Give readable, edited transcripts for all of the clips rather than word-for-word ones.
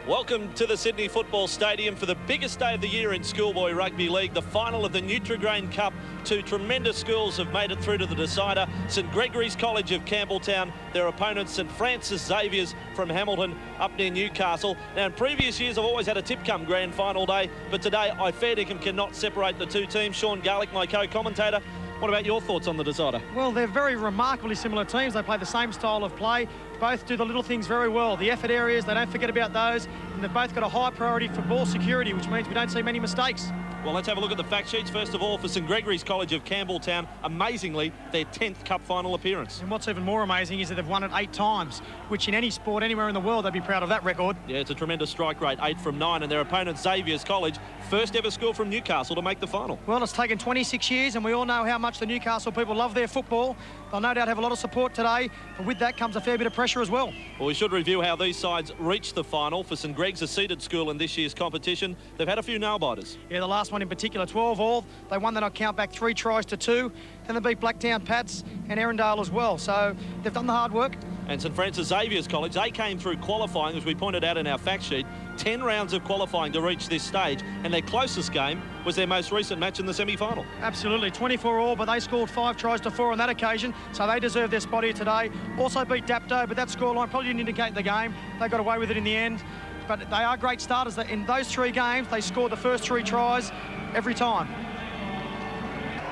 Welcome to the Sydney Football Stadium for the biggest day of the year in schoolboy rugby league, the final of the Nutri-Grain Cup. Two tremendous schools have made it through to the decider. St Gregory's College of Campbelltown, their opponents St Francis Xavier's from Hamilton up near Newcastle. Now in previous years I've always had a tip come grand final day, but today I fair dinkum cannot separate the two teams. Sean Garlick, my co-commentator, what about your thoughts on the decider? Well, they're very remarkably similar teams. They play the same style of play. Both do the little things very well. The effort areas, they don't forget about those. And they've both got a high priority for ball security, which means we don't see many mistakes. Well, let's have a look at the fact sheets. First of all, for St Gregory's College of Campbelltown, amazingly, their 10th Cup final appearance. And what's even more amazing is that they've won it 8 times, which in any sport anywhere in the world, they'd be proud of that record. Yeah, it's a tremendous strike rate, 8 from 9, and their opponent, Xavier's College, first ever school from Newcastle to make the final. Well, it's taken 26 years, and we all know how much the Newcastle people love their football. They'll no doubt have a lot of support today, but with that comes a fair bit of pressure as well. Well, we should review how these sides reached the final. For St Greg's, a seeded school in this year's competition, they've had a few nail-biters. Yeah, the last one in particular, 12 all. They won that on count back 3 tries to 2. Then they beat Blacktown Pats and Erindale as well. So they've done the hard work. And St Francis Xavier's College, they came through qualifying, as we pointed out in our fact sheet, 10 rounds of qualifying to reach this stage, and their closest game was their most recent match in the semi-final. Absolutely, 24 all, but they scored 5 tries to 4 on that occasion, so they deserve their spot here today. Also beat Dapto, but that scoreline probably didn't indicate the game. They got away with it in the end, but they are great starters. In those 3 games, they scored the first 3 tries every time.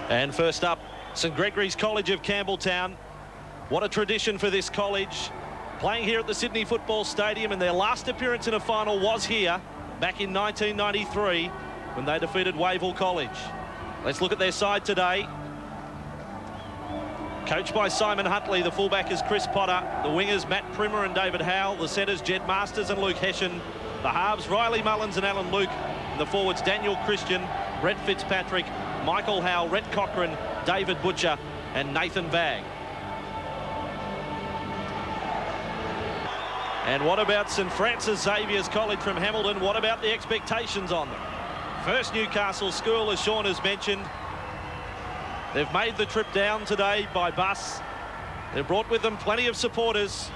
And first up, St Gregory's College of Campbelltown. What a tradition for this college, playing here at the Sydney Football Stadium, and their last appearance in a final was here back in 1993 when they defeated Wavell College. Let's look at their side today. Coached by Simon Huntley, the fullback is Chris Potter, the wingers Matt Primmer and David Howell, the centres Jed Masters and Luke Hessian, the halves Riley Mullins and Alan Luke, and the forwards Daniel Christian, Brett Fitzpatrick, Michael Howell, Rhett Cochran, David Butcher and Nathan Bagg. And what about St Francis Xavier's College from Hamilton? What about the expectations on them? First Newcastle school, as Sean has mentioned. They've made the trip down today by bus. They've brought with them plenty of supporters.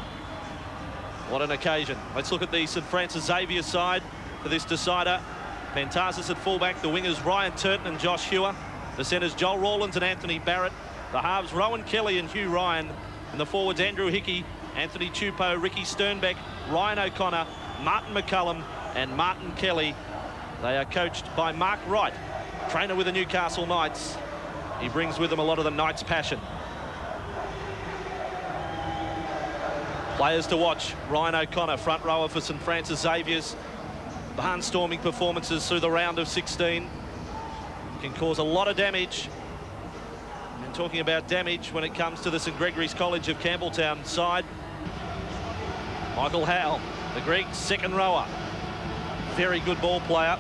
What an occasion. Let's look at the St Francis Xavier side for this decider. Pentazis at fullback, the wingers Ryan Turton and Josh Hewer, the centres Joel Rawlins and Anthony Barrett, the halves Rowan Kelly and Hugh Ryan, and the forwards Andrew Hickey, Anthony Tupou, Ricky Sternbeck, Ryan O'Connor, Martin McCullum and Martin Kelly. They are coached by Mark Wright, trainer with the Newcastle Knights. He brings with him a lot of the Knights' passion. Players to watch, Ryan O'Connor, front rower for St Francis Xavier's. Barnstorming performances through the round of 16. Can cause a lot of damage. And talking about damage when it comes to the St Gregory's College of Campbelltown side, Michael Howell, the Greg's second rower. Very good ball player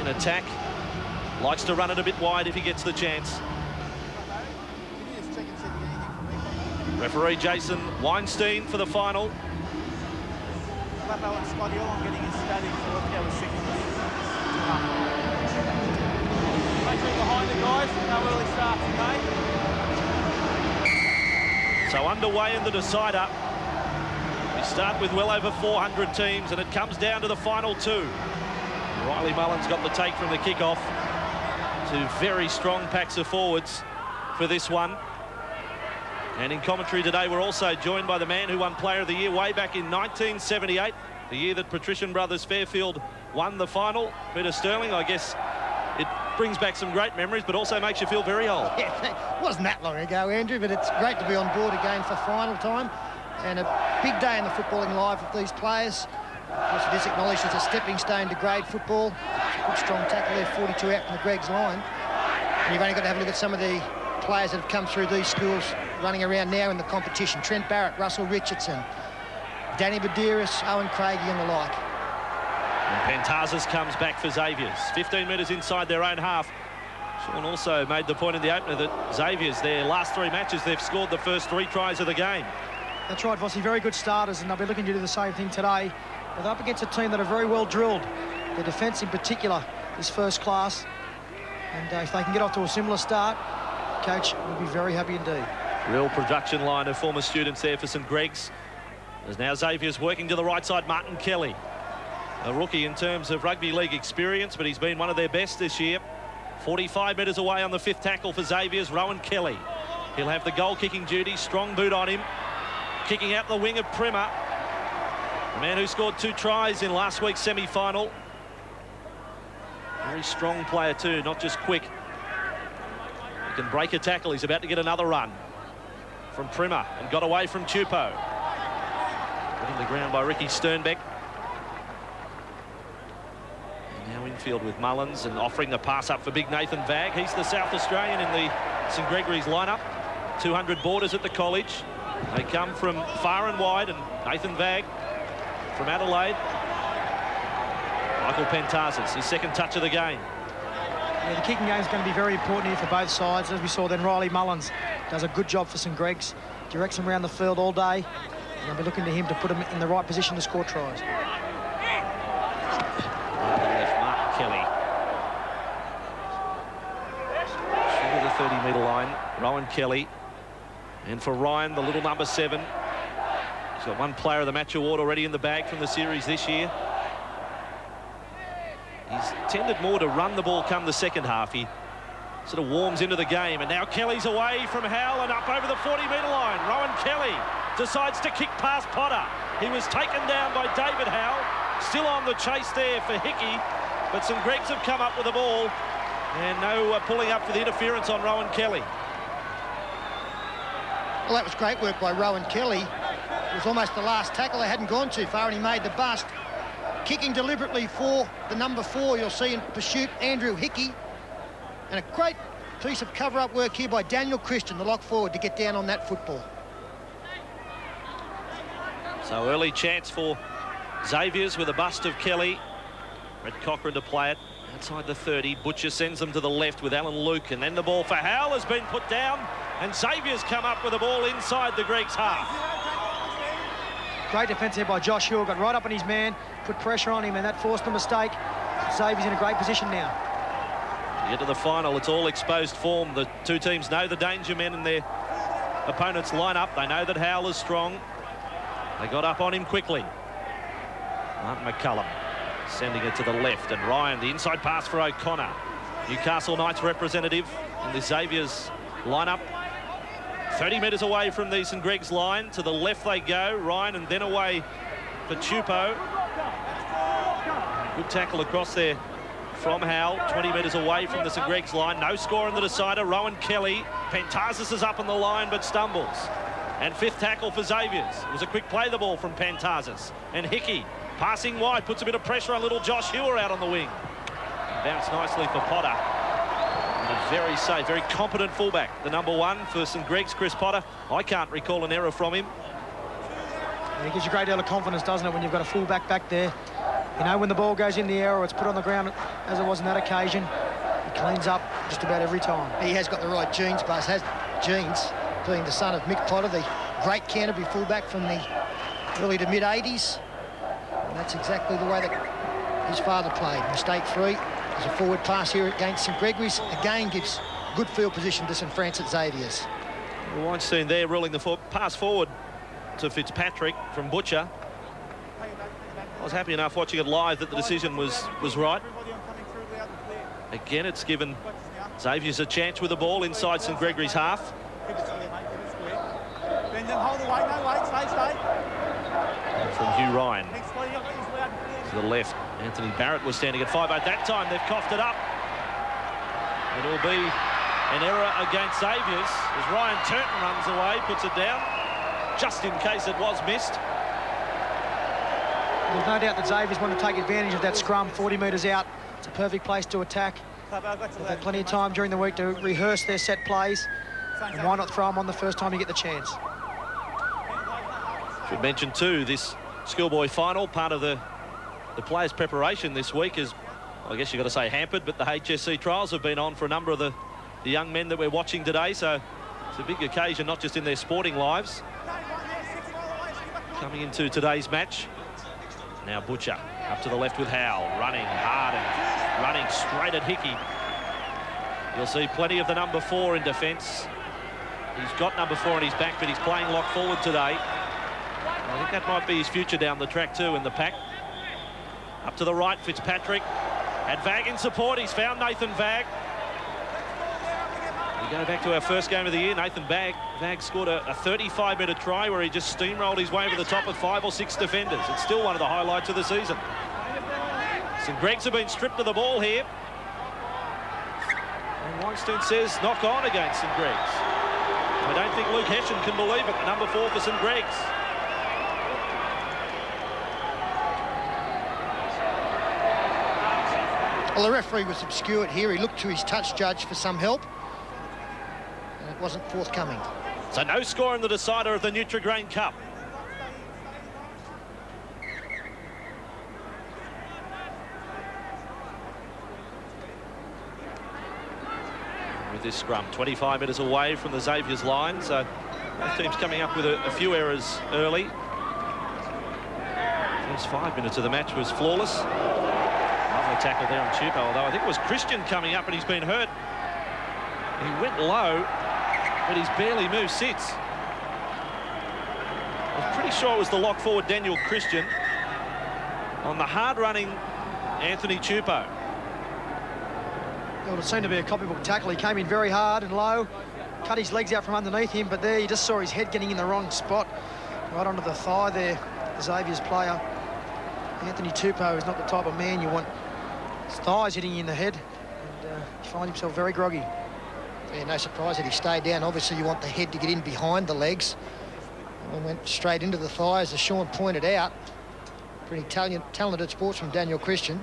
in attack. Likes to run it a bit wide if he gets the chance. Referee Jason Weinstein for the final. So underway in the decider. We start with well over 400 teams, and it comes down to the final 2. Riley Mullins got the take from the kickoff. 2 very strong packs of forwards for this one. And in commentary today, we're also joined by the man who won Player of the Year way back in 1978, the year that Patrician Brothers Fairfield won the final. Peter Sterling, I guess it brings back some great memories, but also makes you feel very old. Yeah, it wasn't that long ago, Andrew, but it's great to be on board again for final time. And a big day in the footballing life of these players. Of course, it is acknowledged as a stepping stone to grade football. It's a good, strong tackle there, 42 out from the Greg's line. And you've only got to have a look at some of the players that have come through these schools running around now in the competition. Trent Barrett, Russell Richardson, Danny Badiris, Owen Craigie and the like. And Pentazis comes back for Xavier's. 15 metres inside their own half. Sean also made the point in the opener that Xavier's, their last 3 matches, they've scored the first 3 tries of the game. That's right, Vossi, very good starters, and they'll be looking to do the same thing today. But they're up against a team that are very well drilled. The defence in particular is first class. And if they can get off to a similar start, Coach will be very happy indeed. Real production line of former students there for St Greg's. As now Xavier's working to the right side, Martin Kelly. A rookie in terms of rugby league experience, but he's been one of their best this year. 45 metres away on the 5th tackle for Xavier's Rowan Kelly. He'll have the goal-kicking duty. Strong boot on him. Kicking out the wing of Primer. The man who scored 2 tries in last week's semi-final. Very strong player too, not just quick. He can break a tackle. He's about to get another run from Primer and got away from Tupou. Put in the ground by Ricky Sternbeck. And now infield with Mullins and offering the pass up for big Nathan Vagg. He's the South Australian in the St Gregory's lineup. 200 boarders at the college. They come from far and wide, and Nathan Vagg from Adelaide. Michael Pentazis, his 2nd touch of the game. Yeah, the kicking game is going to be very important here for both sides. As we saw then, Riley Mullins does a good job for St Greg's. Directs them around the field all day. And they'll be looking to him to put him in the right position to score tries. Left, Martin Kelly. Through the 30-metre line, Rowan Kelly. And for Ryan, the little number 7. He's got 1 player of the match award already in the bag from the series this year. He's tended more to run the ball come the second half. He sort of warms into the game, and now Kelly's away from Howell and up over the 40-metre line. Rowan Kelly decides to kick past Potter. He was taken down by David Howell. Still on the chase there for Hickey, but St Greg's have come up with the ball, and no pulling up for the interference on Rowan Kelly. Well, that was great work by Rowan Kelly. It was almost the last tackle. They hadn't gone too far, and he made the bust. Kicking deliberately for the number 4, you'll see in pursuit, Andrew Hickey. And a great piece of cover-up work here by Daniel Christian, the lock forward, to get down on that football. So early chance for Xavier's with a bust of Kelly. Red Cochran to play it outside the 30. Butcher sends them to the left with Alan Luke, and then the ball for Howell has been put down, and Xavier's come up with the ball inside the Greeks' half. Great defence here by Josh Hill. Got right up on his man, put pressure on him, and that forced a mistake. Xavier's in a great position now. To get to the final, it's all exposed form. The 2 teams know the danger men in their opponent's lineup. They know that Howell is strong. They got up on him quickly. Martin McCullum sending it to the left, and Ryan, the inside pass for O'Connor. Newcastle Knights representative in the Xavier's lineup. 30 metres away from the St Greg's line. To the left they go, Ryan, and then away for Tupou. Good tackle across there from Howell. 20 metres away from the St Greg's line. No score in the decider. Rowan Kelly. Pentazis is up on the line but stumbles. And 5th tackle for Xavier's. It was a quick play the ball from Pentazis. And Hickey passing wide, puts a bit of pressure on little Josh Hewer out on the wing. Bounced nicely for Potter. A very safe, very competent fullback. The number 1 for St Greg's, Chris Potter. I can't recall an error from him. Yeah, it gives you a great deal of confidence, doesn't it, when you've got a fullback back there. You know, when the ball goes in the air or it's put on the ground, as it was on that occasion, he cleans up just about every time. He has got the right genes, Buzz. Has genes, being the son of Mick Potter, the great Canterbury fullback from the early to mid-80s. And that's exactly the way that his father played. Mistake-free. There's a forward pass here against St Gregory's. Again, gives good field position to St Francis Xavier's. Weinstein there ruling the pass forward to Fitzpatrick from Butcher. I was happy enough watching it live that the decision was right. Again, it's given Xavier's a chance with the ball inside St Gregory's half. And from Hugh Ryan to the left. Anthony Barrett was standing at 5'8". That time they've coughed it up. It will be an error against Xavier's as Ryan Turton runs away, puts it down, just in case it was missed. There's no doubt that Xavier's want to take advantage of that scrum 40 metres out. It's a perfect place to attack. They've had plenty of time during the week to rehearse their set plays. And why not throw them on the first time you get the chance? Should mention too, this schoolboy final, part of the players' preparation this week is, I guess you've got to say hampered, but the HSC trials have been on for a number of the young men that we're watching today, so it's a big occasion, not just in their sporting lives. Coming into today's match. Now Butcher up to the left with Howell, running hard and running straight at Hickey. You'll see plenty of the number 4 in defence. He's got number 4 on his back, but he's playing lock forward today. I think that might be his future down the track too in the pack. Up to the right, Fitzpatrick. Had Vag in support. He's found Nathan Vag. We go back to our first game of the year. Nathan Vag scored a 35-metre try where he just steamrolled his way over the top of 5 or 6 defenders. It's still one of the highlights of the season. St Greg's have been stripped of the ball here. And Weinstein says knock on against St Greg's. I don't think Luke Hessian can believe it. Number 4 for St Greg's. Well, the referee was obscured here. He looked to his touch judge for some help, and it wasn't forthcoming. So no score in the decider of the Nutri-Grain Cup. With this scrum, 25 metres away from the Xavier's line, so both teams coming up with a few errors early. First 5 minutes of the match was flawless. Lovely tackle there on Chupa, although I think it was Christian coming up and he's been hurt. He went low, but he's barely moved since. I'm pretty sure it was the lock forward Daniel Christian on the hard-running Anthony Chupa. Well, it seemed to be a copybook tackle. He came in very hard and low, cut his legs out from underneath him, but there you just saw his head getting in the wrong spot, right onto the thigh there, the Xavier's player. Anthony Tupou is not the type of man you want his thighs hitting you in the head, and he finds himself very groggy. Yeah, no surprise that he stayed down. Obviously, you want the head to get in behind the legs. And went straight into the thigh, as Sean pointed out. Pretty talented sportsman, Daniel Christian.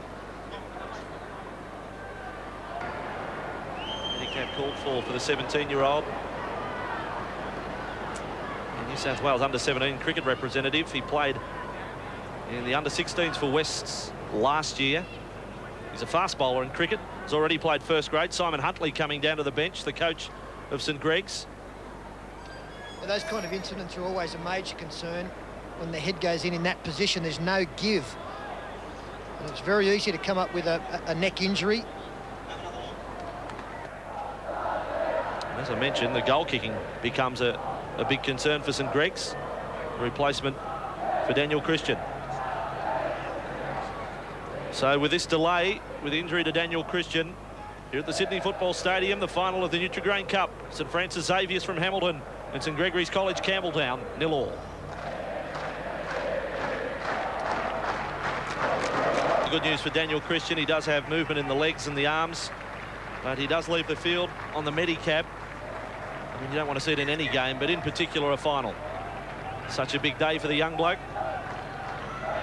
Handicap called for the 17-year-old. New South Wales under-17 cricket representative. He played in the under-16s for Wests last year. He's a fast bowler in cricket. He's already played first grade. Simon Huntley coming down to the bench, the coach of St Greg's. And those kind of incidents are always a major concern. When the head goes in that position, there's no give. And it's very easy to come up with a neck injury. As I mentioned, the goal kicking becomes a big concern for St Greg's. Replacement for Daniel Christian. So with this delay, with injury to Daniel Christian, here at the Sydney Football Stadium, the final of the Nutri-Grain Cup. St Francis Xavier's from Hamilton and St Gregory's College Campbelltown, 0-0. The good news for Daniel Christian, he does have movement in the legs and the arms, but he does leave the field on the Medicab. I mean, you don't want to see it in any game, but in particular a final. Such a big day for the young bloke.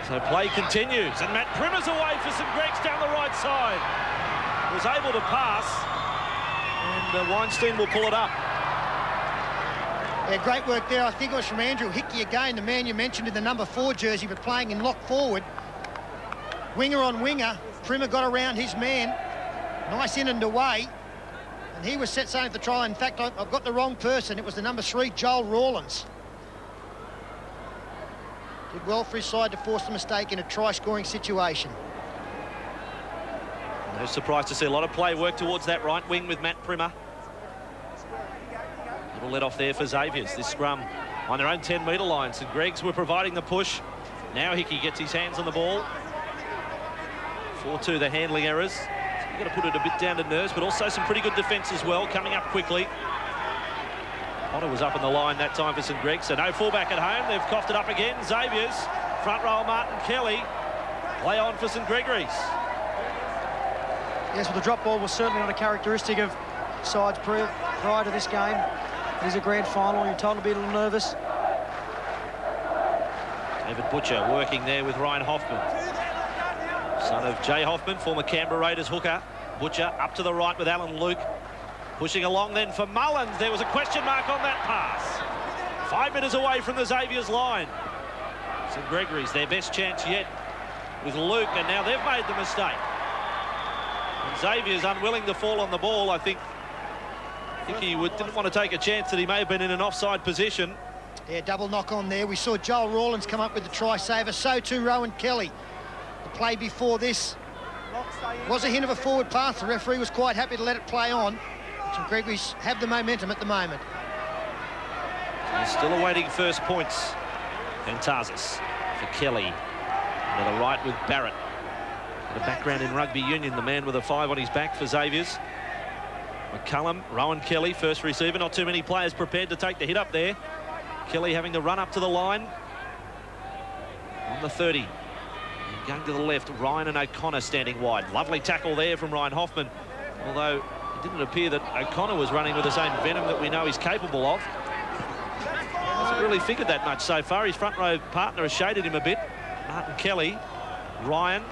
So play continues, and Matt Primmer's away for St Greg's down the right side. Was able to pass, and Weinstein will pull it up. Yeah, great work there. I think it was from Andrew Hickey again, the man you mentioned in the number 4 jersey, but playing in lock forward. Winger on winger. Primmer got around his man. Nice in and away. And he was set saying at the try. In fact, I've got the wrong person. It was the number 3, Joel Rawlins. Did well for his side to force the mistake in a try-scoring situation. No surprise to see a lot of play work towards that right wing with Matt Primmer. Little let off there for Xavier's. This scrum on their own 10-metre line. St Greg's were providing the push. Now Hickey gets his hands on the ball. 4-2 the handling errors. You've got to put it a bit down to nerves, but also some pretty good defence as well, coming up quickly. Potter was up in the line that time for St Greg's, so no fullback at home. They've coughed it up again. Xavier's front row, Martin Kelly. Play on for St Gregory's. Yes, well, the drop ball was certainly not a characteristic of sides prior to this game. It is a grand final. You're told to be a little nervous. David Butcher working there with Ryan Hoffman. Son of Jay Hoffman, former Canberra Raiders hooker. Butcher up to the right with Alan Luke. Pushing along then for Mullins. There was a question mark on that pass. 5 metres away from the Xavier's line. St Gregory's their best chance yet with Luke, and now they've made the mistake. And Xavier's unwilling to fall on the ball. I think he didn't want to take a chance that he may have been in an offside position. Yeah, double knock on there. We saw Joel Rawlins come up with the try saver. So too Rowan Kelly. The play before this was a hint of a forward pass. The referee was quite happy to let it play on. St Gregory's have the momentum at the moment. He's still awaiting first points. And Tarzis for Kelly. To the right with Barrett. A background in rugby union, the man with a 5 on his back for Xavier's. McCullum, Rowan Kelly, first receiver. Not too many players prepared to take the hit up there. Kelly having to run up to the line on the 30. And going to the left, Ryan and O'Connor standing wide. Lovely tackle there from Ryan Hoffman, although it didn't appear that O'Connor was running with the same venom that we know he's capable of. Hasn't really figured that much so far. His front row partner has shaded him a bit. Martin Kelly, Ryan,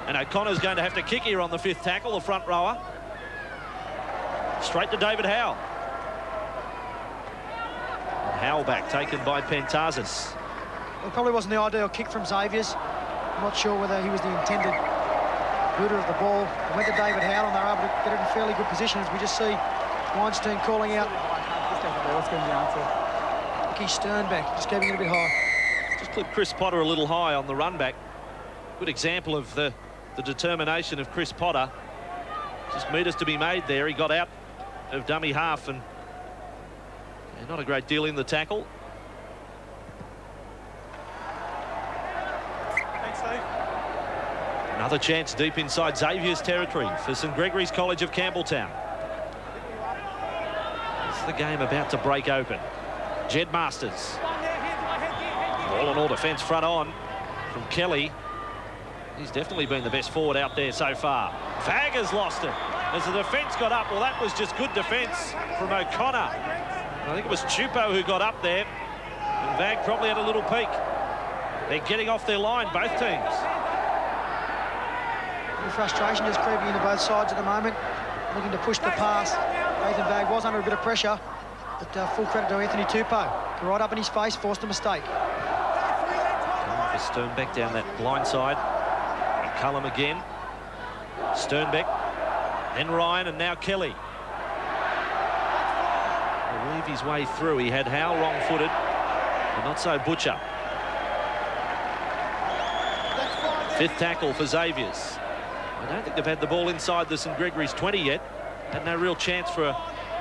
and O'Connor's going to have to kick here on the 5th tackle, the front rower. Straight to David Howell. And Howell back, taken by Pentazis. It probably wasn't the ideal kick from Xavier's. I'm not sure whether he was the intended booter of the ball. It went to David Howell, and they were able to get it in fairly good position, as we just see Weinstein calling out Ricky Sternbeck, just keeping it a bit high. Just clipped Chris Potter a little high on the run back. Good example of the determination of Chris Potter. Just metres to be made there. He got out of dummy half, and not a great deal in the tackle. Thanks, Steve. Another chance deep inside Xavier's territory for St Gregory's College of Campbelltown. It's the game about to break open. Jed Masters. All in all, defence front on from Kelly. He's definitely been the best forward out there so far. Vag has lost it as the defence got up. Well, that was just good defence from O'Connor. I think it was Chupo who got up there, and Vag probably had a little peek. They're getting off their line, both teams. The frustration just creeping into both sides at the moment, looking to push the pass. Nathan Vag was under a bit of pressure, but full credit to Anthony Tupou. Right up in his face, forced a mistake. Coming for Sternbeck down that blind side. McCullum again. Sternbeck. Then Ryan, and now Kelly. He'll weave his way through. He had Howell wrong-footed, but not so Butcher. 5th tackle for Xavier's. I don't think they've had the ball inside the St Gregory's 20 yet. Had no real chance for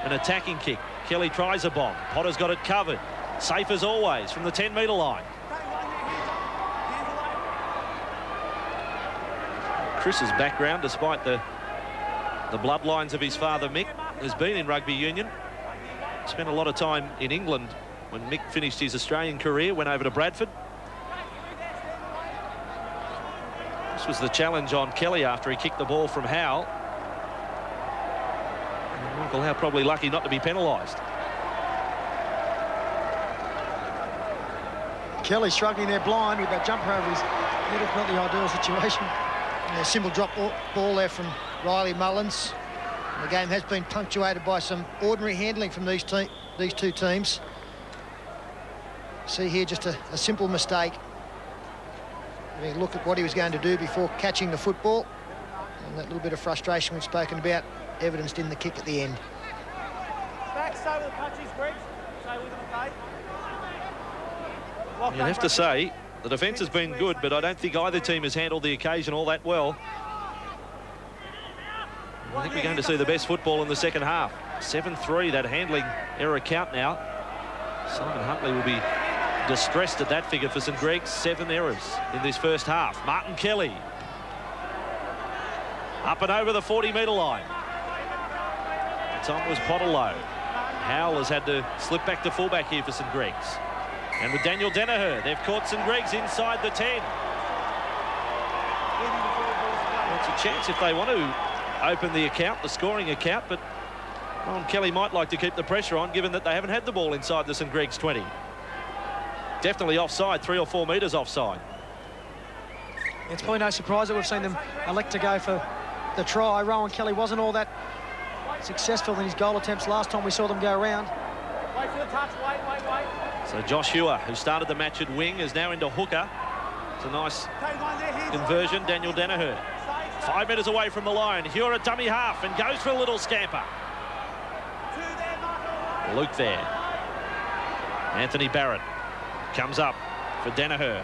an attacking kick. Kelly tries a bomb. Potter's got it covered. Safe as always from the 10-metre line. Chris's background, despite the bloodlines of his father Mick, has been in rugby union. Spent a lot of time in England when Mick finished his Australian career, went over to Bradford. This was the challenge on Kelly after he kicked the ball from Howell. And Michael Howe probably lucky not to be penalised. Kelly struggling there blind with that jumper over his head. It's not the ideal situation. And a simple drop ball there from Riley Mullins. And the game has been punctuated by some ordinary handling from these two teams. See here just a simple mistake. Having a look at what he was going to do before catching the football. And that little bit of frustration we've spoken about, evidenced in the kick at the end. Back, stay with the punches, Greg. Stay with them, okay? You'd have to say the defence has been good, but I don't think either team has handled the occasion all that well. I think we're going to see the best football in the second half. 7-3, that handling error count now. Simon Huntley will be distressed at that figure for St Greg's. 7 errors in this first half. Martin Kelly. Up and over the 40-metre line. The time was Potterlow. Howell has had to slip back to fullback here for St Greg's. And with Daniel Danaher, they've caught St Greg's inside the 10. Well, it's a chance if they want to open the account, the scoring account, but Ron Kelly might like to keep the pressure on, given that they haven't had the ball inside the St Greg's 20. Definitely offside, 3 or 4 metres offside. It's probably no surprise that we've seen them elect to go for the try. Rowan Kelly wasn't all that successful in his goal attempts last time we saw them go around. Wait for the touch, wait. So Josh Hewer, who started the match at wing, is now into hooker. It's a nice conversion. Daniel Danaher. 5 metres away from the line. Hewer at dummy half and goes for a little scamper. Luke there. Anthony Barrett comes up for Danaher.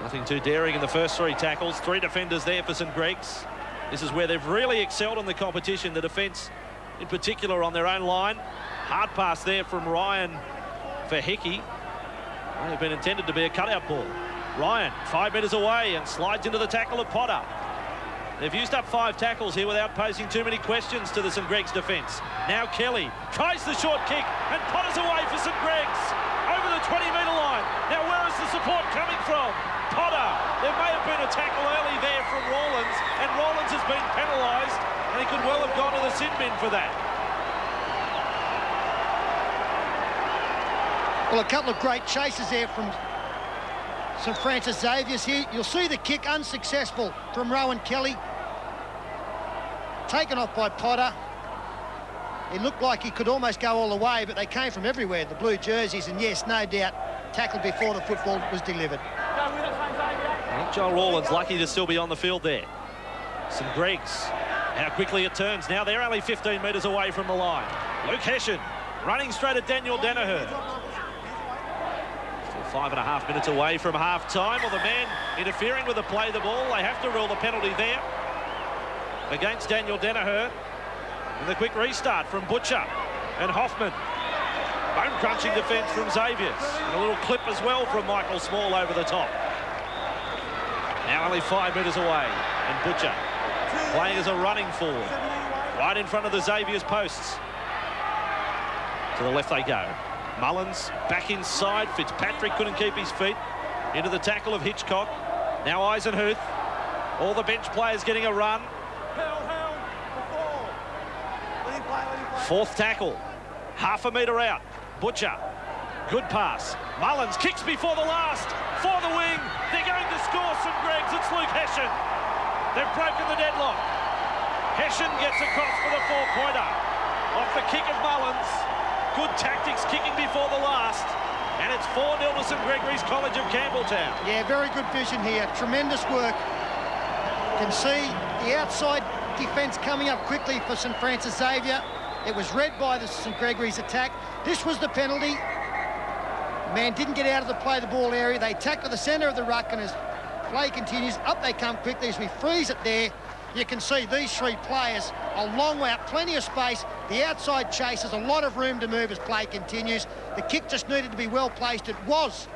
Nothing too daring in the first 3 tackles. 3 defenders there for St Greg's. This is where they've really excelled in the competition. The defence in particular on their own line. Hard pass there from Ryan for Hickey. May have been intended to be a cutout ball. Ryan 5 metres away and slides into the tackle of Potter. They've used up 5 tackles here without posing too many questions to the St Greg's defence. Now Kelly tries the short kick and potters away for St Greg's over the 20-metre line. Now where is the support coming from? Potter. There may have been a tackle early there from Rawlins, and Rawlins has been penalised, and he could well have gone to the sin bin for that. Well, a couple of great chases there from St Francis Xavier's here. You'll see the kick unsuccessful from Rowan Kelly. Taken off by Potter. It looked like he could almost go all the way, but they came from everywhere, the blue jerseys, and yes, no doubt, tackled before the football was delivered. I think Joel Rawlins lucky to still be on the field there. St Greg's, how quickly it turns. Now they're only 15 metres away from the line. Luke Hessian running straight at Daniel Danaher. Still 5.5 minutes away from half-time. Well, the man interfering with the play of the ball, they have to rule the penalty there against Daniel Danaher. And the quick restart from Butcher and Hoffman. Bone-crunching defence from Xavier. And a little clip as well from Michael Small over the top. Now only 5 metres away. And Butcher playing as a running forward. Right in front of the Xavier's posts. To the left they go. Mullins back inside. Fitzpatrick couldn't keep his feet. Into the tackle of Hitchcock. Now Eisenhuth. All the bench players getting a run. Fourth tackle. Half a metre out. Butcher. Good pass. Mullins kicks before the last. For the wing. They're going to score St Greg's. It's Luke Hessian. They've broken the deadlock. Hessian gets across for the 4-pointer. Off the kick of Mullins. Good tactics kicking before the last. And it's 4-0 to St Gregory's College of Campbelltown. Yeah, very good vision here. Tremendous work. You can see the outside defence coming up quickly for St Francis Xavier. It was read by the St Gregory's attack. This was the penalty. The man didn't get out of the play the ball area. They attack to the centre of the ruck, and as play continues, up they come quickly as we freeze it there. You can see these 3 players a long way up, plenty of space. The outside chase has a lot of room to move as play continues. The kick just needed to be well placed. It was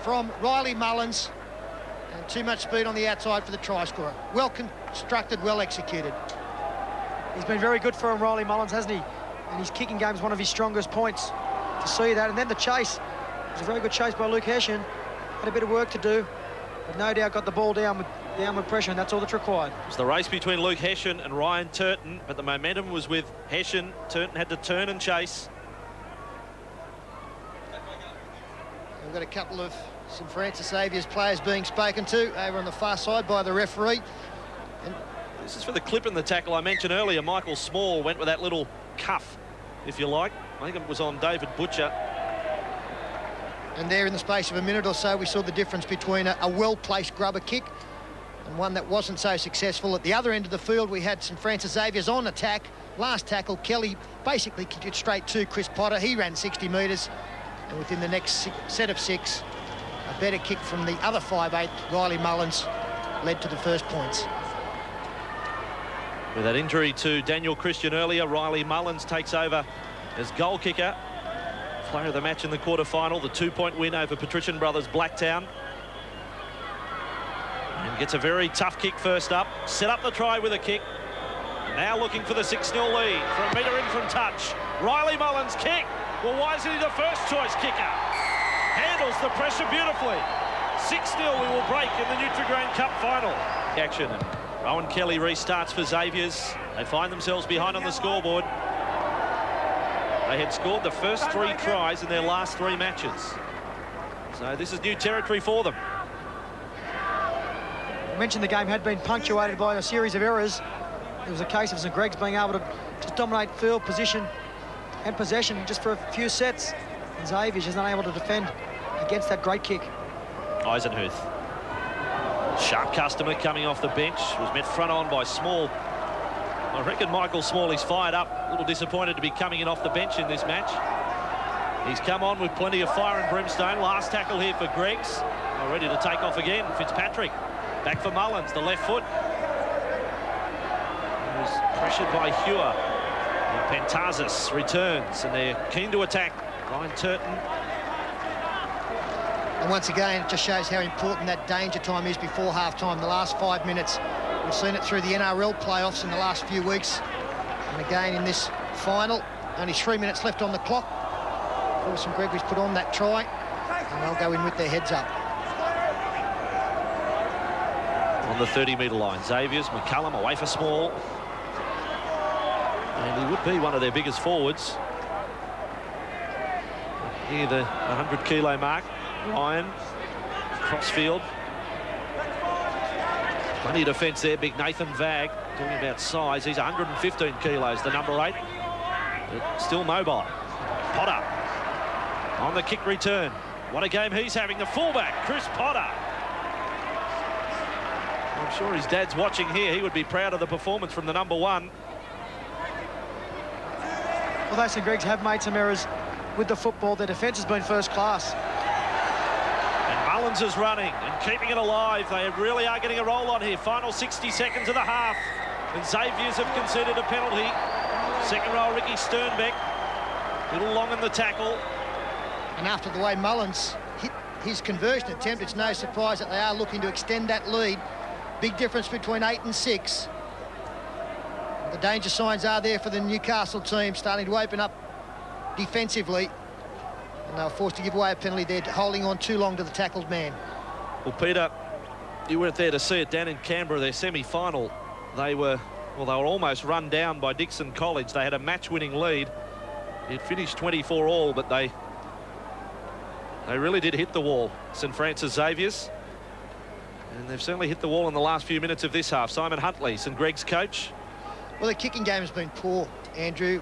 from Riley Mullins, and too much speed on the outside for the try scorer. Well constructed, well executed. He's been very good for him, Riley Mullins, hasn't he? And his kicking game is one of his strongest points. To see that, and then the chase. It was a very good chase by Luke Hessian. Had a bit of work to do, but no doubt got the ball down with pressure, and that's all that's required. It was the race between Luke Hessian and Ryan Turton, but the momentum was with Hessian. Turton had to turn and chase. We've got a couple of St Francis Xavier's players being spoken to over on the far side by the referee. And this is for the clip in the tackle I mentioned earlier. Michael Small went with that little cuff, if you like. I think it was on David Butcher. And there in the space of a minute or so, we saw the difference between a well-placed grubber kick and one that wasn't so successful. At the other end of the field, we had St Francis Xavier's on attack. Last tackle, Kelly basically kicked it straight to Chris Potter. He ran 60 metres, and within the next set of 6, a better kick from the other 5'8", Riley Mullins, led to the first points. With that injury to Daniel Christian earlier, Riley Mullins takes over as goal kicker. Player of the match in the quarter-final, the 2-point win over Patrician Brothers Blacktown. And gets a very tough kick first up. Set up the try with a kick. Now looking for the 6-0 lead. For a metre in from touch. Riley Mullins kick. Well, why isn't he the first choice kicker? Handles the pressure beautifully. 6-0 we will break in the Nutri-Grain Cup final. Action. Rowan Kelly restarts for Xavier's. They find themselves behind on the scoreboard. They had scored the first 3 tries in their last 3 matches. So this is new territory for them. I mentioned the game had been punctuated by a series of errors. It was a case of St Greg's being able to just dominate field position and possession just for a few sets. And Xavier's just unable to defend against that great kick. Eisenhuth. Sharp customer coming off the bench. Was met front on by Small. I reckon Michael Small is fired up. A little disappointed to be coming in off the bench in this match. He's come on with plenty of fire and brimstone. Last tackle here for Greggs. Ready to take off again. Fitzpatrick. Back for Mullins, the left foot. He was pressured by Hewer. And Pentazis returns, and they're keen to attack. Ryan Turton. And once again, it just shows how important that danger time is before half-time. The last 5 minutes We've seen it through the NRL playoffs in the last few weeks. And again in this final, only 3 minutes left on the clock. St Gregory's put on that try, and they'll go in with their heads up. On the 30-metre line, Xavier's, McCullum away for small. And he would be one of their biggest forwards. Near the 100-kilo mark. Ryan, crossfield. Plenty of defence there, big Nathan Vag. Talking about size, he's 115 kilos, the number 8. But still mobile. Potter on the kick return. What a game he's having, the fullback, Chris Potter. I'm sure his dad's watching here. He would be proud of the performance from the number 1. Although St Greg's have made some errors with the football, their defence has been first class. And Mullins is running and keeping it alive. They really are getting a roll on here. Final 60 seconds of the half. And Xavier's have conceded a penalty. Second row, Ricky Sternbeck. A little long in the tackle. And after the way Mullins hit his conversion attempt, it's no surprise that they are looking to extend that lead. Big difference between 8 and 6. The danger signs are there for the Newcastle team, starting to open up defensively. And they were forced to give away a penalty there, holding on too long to the tackled man. Well, Peter, you weren't there to see it down in Canberra, their semi-final. They were almost run down by Dixon College. They had a match-winning lead. It finished 24 all, but they really did hit the wall, St Francis Xavier's. And they've certainly hit the wall in the last few minutes of this half. Simon Huntley, St Greg's coach. Well, the kicking game has been poor, Andrew.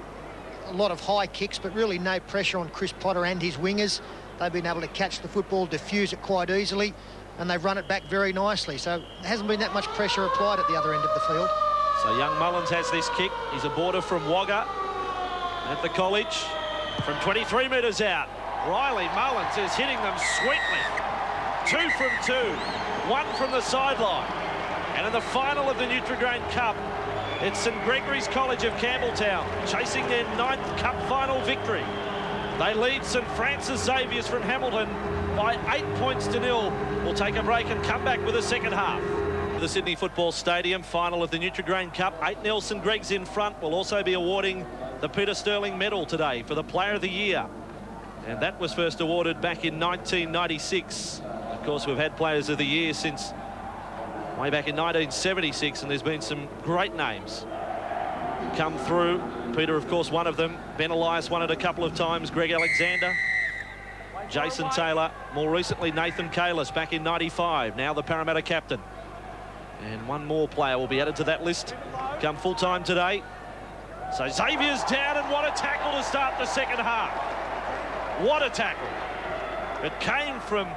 A lot of high kicks, but really no pressure on Chris Potter and his wingers. They've been able to catch the football, diffuse it quite easily, and they've run it back very nicely. So there hasn't been that much pressure applied at the other end of the field. So young Mullins has this kick. He's a boarder from Wagga at the college. From 23 metres out, Riley Mullins is hitting them sweetly. 2 from 2, 1 from the sideline. And in the final of the Nutri-Grain Cup, it's St Gregory's College of Campbelltown chasing their 9th Cup final victory. They lead St Francis Xavier's from Hamilton by 8 points to 0. We'll take a break and come back with the second half. The Sydney Football Stadium, final of the Nutri-Grain Cup. 8-0 St Greg's in front. We'll also be awarding the Peter Sterling Medal today for the Player of the Year. And that was first awarded back in 1996. Of course, we've had Players of the Year since way back in 1976, and there's been some great names come through. Peter, of course, one of them. Ben Elias won it a couple of times. Greg Alexander, Jason Taylor, more recently Nathan Kalis back in 95, now the Parramatta captain. And one more player will be added to that list come full-time today. So Xavier's down, and what a tackle to start the second half. What a tackle. It came from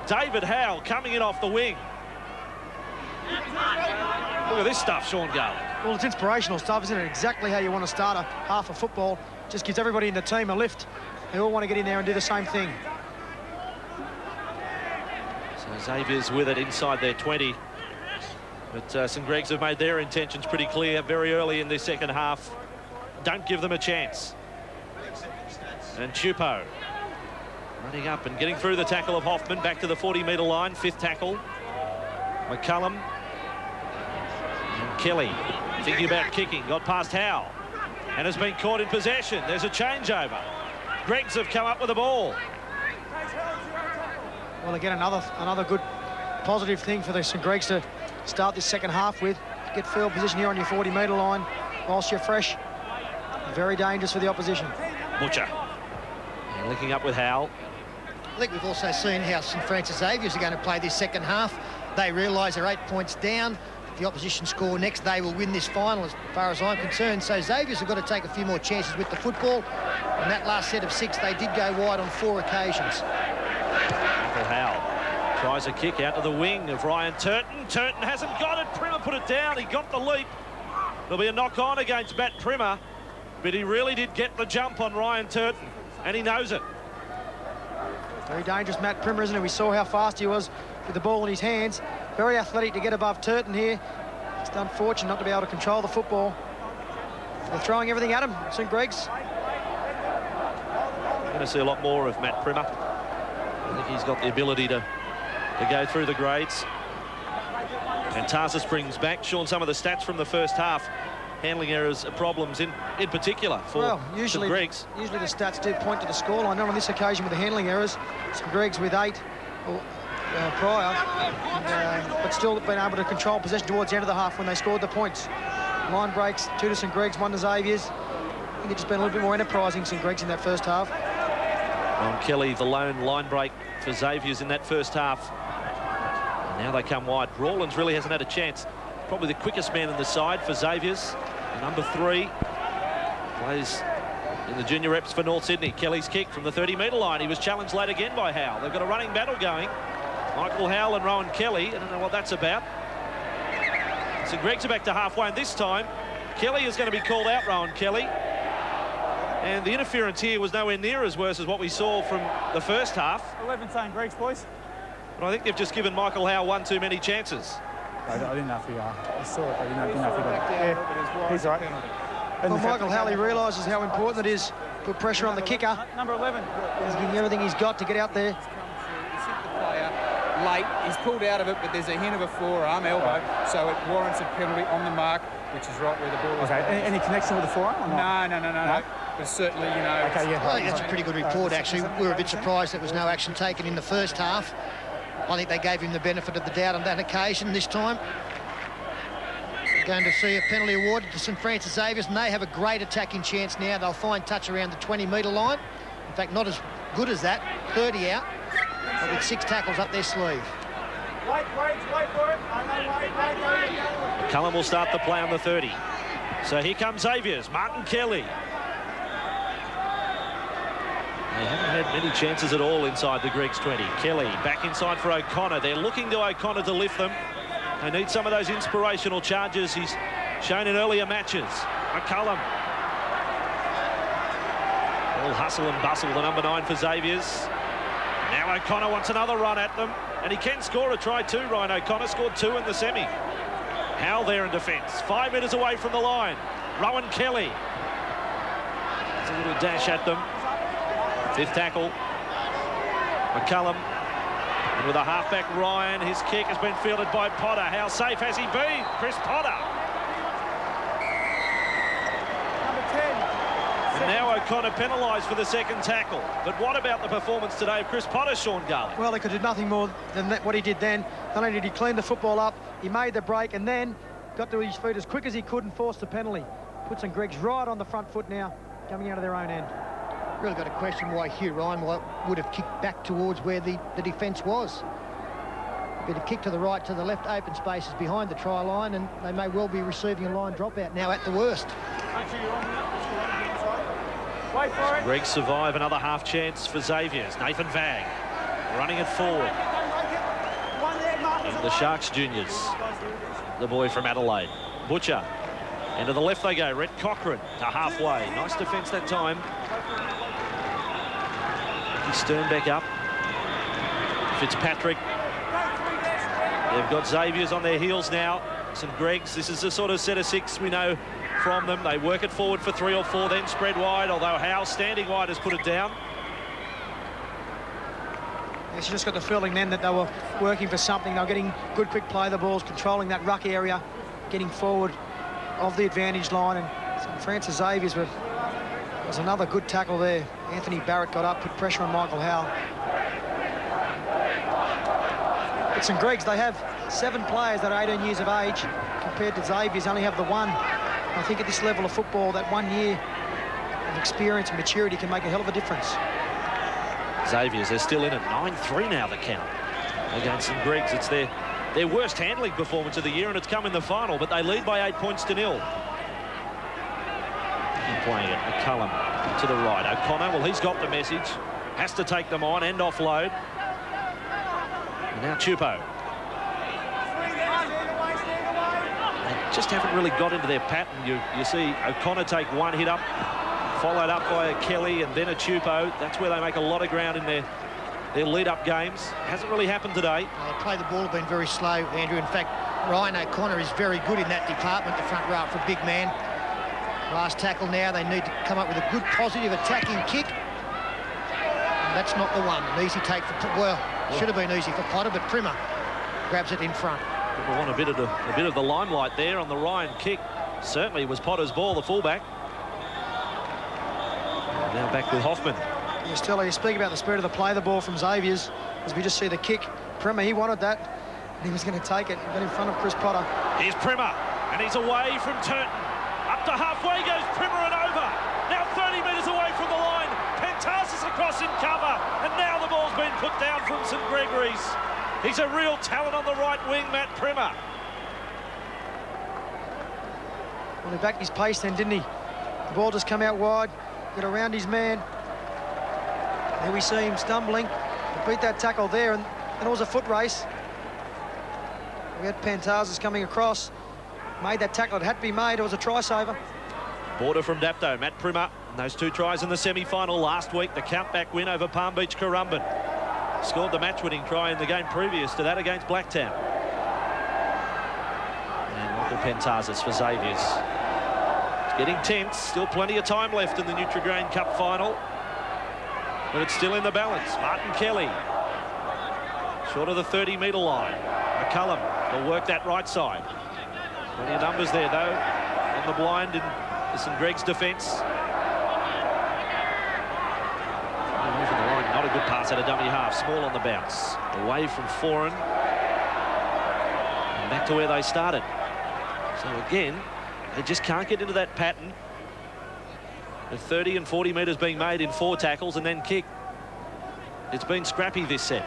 David Howe coming in off the wing. Look at this stuff, Sean Garland. Well, it's inspirational stuff, isn't it? Exactly how you want to start a half of football. Just gives everybody in the team a lift. They all want to get in there and do the same thing. So Xavier's with it inside their 20. But St Greg's have made their intentions pretty clear very early in this second half. Don't give them a chance. And Chupo running up and getting through the tackle of Hoffman, back to the 40-metre line, 5th tackle. McCullum and Kelly thinking about kicking, got past Howe and has been caught in possession. There's a changeover. Greggs have come up with the ball. Well, again, another good positive thing for the St Greg's to start this second half with. Get field position here on your 40-metre line whilst you're fresh. Very dangerous for the opposition. Butcher. And linking up with Howe. I think we've also seen how St Francis Xavier's are going to play this second half. They realise they're 8 points down. If the opposition score next, they will win this final as far as I'm concerned. So Xavier's have got to take a few more chances with the football. And that last set of 6, they did go wide on 4 occasions. Michael Howe tries a kick out to the wing of Ryan Turton. Turton hasn't got it. Primmer put it down. He got the leap. There'll be a knock-on against Matt Primmer. But he really did get the jump on Ryan Turton. And he knows it. Very dangerous, Matt Primmer, isn't it? We saw how fast he was with the ball in his hands. Very athletic to get above Turton here. Just unfortunate not to be able to control the football. They're throwing everything at him, St Greg's. We're going to see a lot more of Matt Primmer. I think he's got the ability to go through the grades. And Tarsus brings back, Sean, some of the stats from the first half. Handling errors, problems in particular for usually St Greg's. Usually the stats do point to the scoreline. Not on this occasion with the handling errors. St Greg's with 8 prior, but still been able to control possession towards the end of the half when they scored the points. Line breaks, 2 to St Greg's, 1 to Xavier's. I think it's just been a little bit more enterprising, St Greg's, in that first half. Ron Kelly, the lone line break for Xavier's in that first half. And now they come wide. Rawlins really hasn't had a chance. Probably the quickest man in the side for Xavier's. Number 3 plays in the junior reps for North Sydney. Kelly's kick from the 30-metre line. He was challenged late again by Howell. They've got a running battle going. Michael Howell and Rowan Kelly. I don't know what that's about. St Greg's are back to halfway, and this time Kelly is going to be called out, Rowan Kelly. And the interference here was nowhere near as worse as what we saw from the first half. 11 St Greg's, boys. But I think they've just given Michael Howell one too many chances. I didn't know if he I saw it, but I didn't know if he got it. Yeah, he's right. Well, Michael Howell realises how important it is to put pressure on the kicker. Number 11. He's giving everything he's got to get out there. He's hit the player late. He's pulled out of it, but there's a hint of a forearm elbow, so it warrants a penalty on the mark, which is right where the ball is. Okay, any connection with the forearm or not? No. But certainly, you know. Okay, yeah. I think that's a pretty good report, actually. We were a bit surprised there was no action taken in the first half. I think they gave him the benefit of the doubt on that occasion this time. Going to see a penalty awarded to St Francis Xavier's, and they have a great attacking chance now. They'll find touch around the 20-metre line. In fact, not as good as that, 30 out, but with 6 tackles up their sleeve. Wait for it. Wait. McCullum will start the play on the 30. So here comes Xavier's, Martin Kelly. They haven't had many chances at all inside the Greeks 20. Kelly back inside for O'Connor. They're looking to O'Connor to lift them. They need some of those inspirational charges he's shown in earlier matches. McCullum. All hustle and bustle, the number 9 for Xavier's. Now O'Connor wants another run at them, and he can score a try too. Ryan O'Connor scored 2 in the semi. Howell there in defence, 5 metres away from the line. Rowan Kelly. It's a little dash at them. 5th tackle. McCullum. And with a halfback, Ryan, his kick has been fielded by Potter. How safe has he been? Chris Potter. Number 10. And now O'Connor penalised for the 2nd tackle. But what about the performance today of Chris Potter, Sean Garlick? Well, he could do nothing more than what he did then. Not only did he clean the football up, he made the break and then got to his feet as quick as he could and forced the penalty. Puts St Greg's right on the front foot now, coming out of their own end. Really got to question why Hugh Ryan would have kicked back towards where the defence was. A bit of kick to the right, to the left, open spaces behind the try line, and they may well be receiving a line dropout now at the worst. Wait for it. Greggs survive another half chance for Xavier's. Nathan Vang running it forward. And the Sharks juniors, the boy from Adelaide. Butcher. And to the left they go. Rhett Cochran to halfway. Nice defence that time. Stern back up. Fitzpatrick. They've got Xavier's on their heels now. St Greg's, this is the sort of set of 6 we know from them. They work it forward for 3 or 4, then spread wide, although Howe standing wide has put it down. Yes, you just got the feeling then that they were working for something. They were getting good quick play of the balls, controlling that ruck area, getting forward of the advantage line, and St Francis Xavier's were. There's another good tackle there. Anthony Barrett got up, put pressure on Michael Howell. At St Greg's, they have 7 players that are 18 years of age, compared to Xavier's only have the 1. I think at this level of football, that 1 year of experience and maturity can make a hell of a difference. Xavier's, they're still in it. 9-3 now the count against St Greg's. It's their worst handling performance of the year, and it's come in the final, but they lead by 8 points to 0. Playing it, McCullum to the right. O'Connor, well, he's got the message. Has to take them on and offload. And now Chupo. They just haven't really got into their pattern. You see O'Connor take 1 hit up, followed up by a Kelly and then a Chupo. That's where they make a lot of ground in their lead-up games. Hasn't really happened today. They play the ball have been very slow, Andrew. In fact, Ryan O'Connor is very good in that department, the front row for a big man. Last tackle now, they need to come up with a good, positive, attacking kick. And that's not the one. An easy take for, well, should have been easy for Potter, but Primmer grabs it in front. People want a bit of the limelight there on the Ryan kick. Certainly was Potter's ball, the fullback. Now back with Hoffman. You speak about the spirit of the play, the ball from Xavier's, as we just see the kick. Primer, he wanted that, and he was going to take it. He got in front of Chris Potter. Here's Primer, and he's away from Turton. Up to halfway goes Primer and over. Now 30 metres away from the line. Pentarsis across in cover, and now the ball's been put down from St Gregory's. He's a real talent on the right wing, Matt Primer. Well, he backed his pace then, didn't he? The ball just come out wide, got around his man. There we see him stumbling. He beat that tackle there, and it was a foot race. We had Pentarsis coming across, made that tackle. It had to be made. It was a try saver. Border from Dapto, Matt Primer. And those 2 tries in the semi-final last week. The countback win over Palm Beach Currumbin. Scored the match-winning try in the game previous to that against Blacktown. And Michael Pentarsis for Xavier's. It's getting tense. Still plenty of time left in the Nutri-Grain Cup final. But it's still in the balance. Martin Kelly. Short of the 30-metre line. McCullum will work that right side. Plenty of numbers there, though, on the blind in St Greg's defence. Moving the line. Not a good pass at a dummy half. Small on the bounce. Away from Foran. And back to where they started. So again, they just can't get into that pattern. The 30 and 40 metres being made in 4 tackles and then kick. It's been scrappy this set.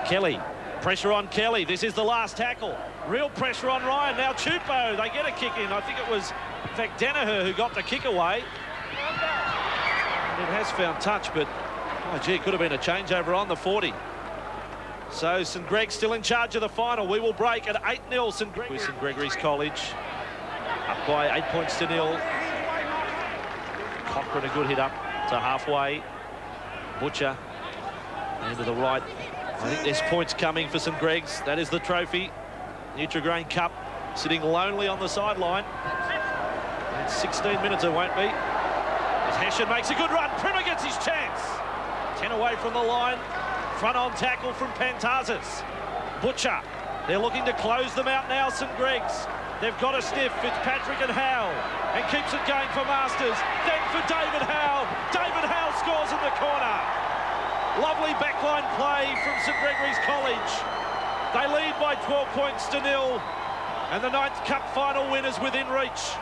Kelly, pressure on Kelly. This is the last tackle. Real pressure on Ryan. Now Chupo, they get a kick in. I think it was, in fact, Danaher who got the kick away. And it has found touch, but, oh, gee, it could have been a changeover on the 40. So St Greg's still in charge of the final. We will break at 8-0 St Gregory. St Gregory's College up by 8 points to 0. Cochrane a good hit up to halfway. Butcher into the right. I think there's points coming for St Greg's. That is the trophy. Nutri-Grain Cup sitting lonely on the sideline. In 16 minutes it won't be. As Hessian makes a good run. Primer gets his chance. 10 away from the line. Front on tackle from Pentarsis. Butcher. They're looking to close them out now, St Greg's. They've got a sniff. Fitzpatrick and Howe. And keeps it going for Masters. Then for David Howe. David Howe scores in the corner. Lovely backline play from St Gregory's College. They lead by 12 points to 0. And the 9th Cup final win is within reach.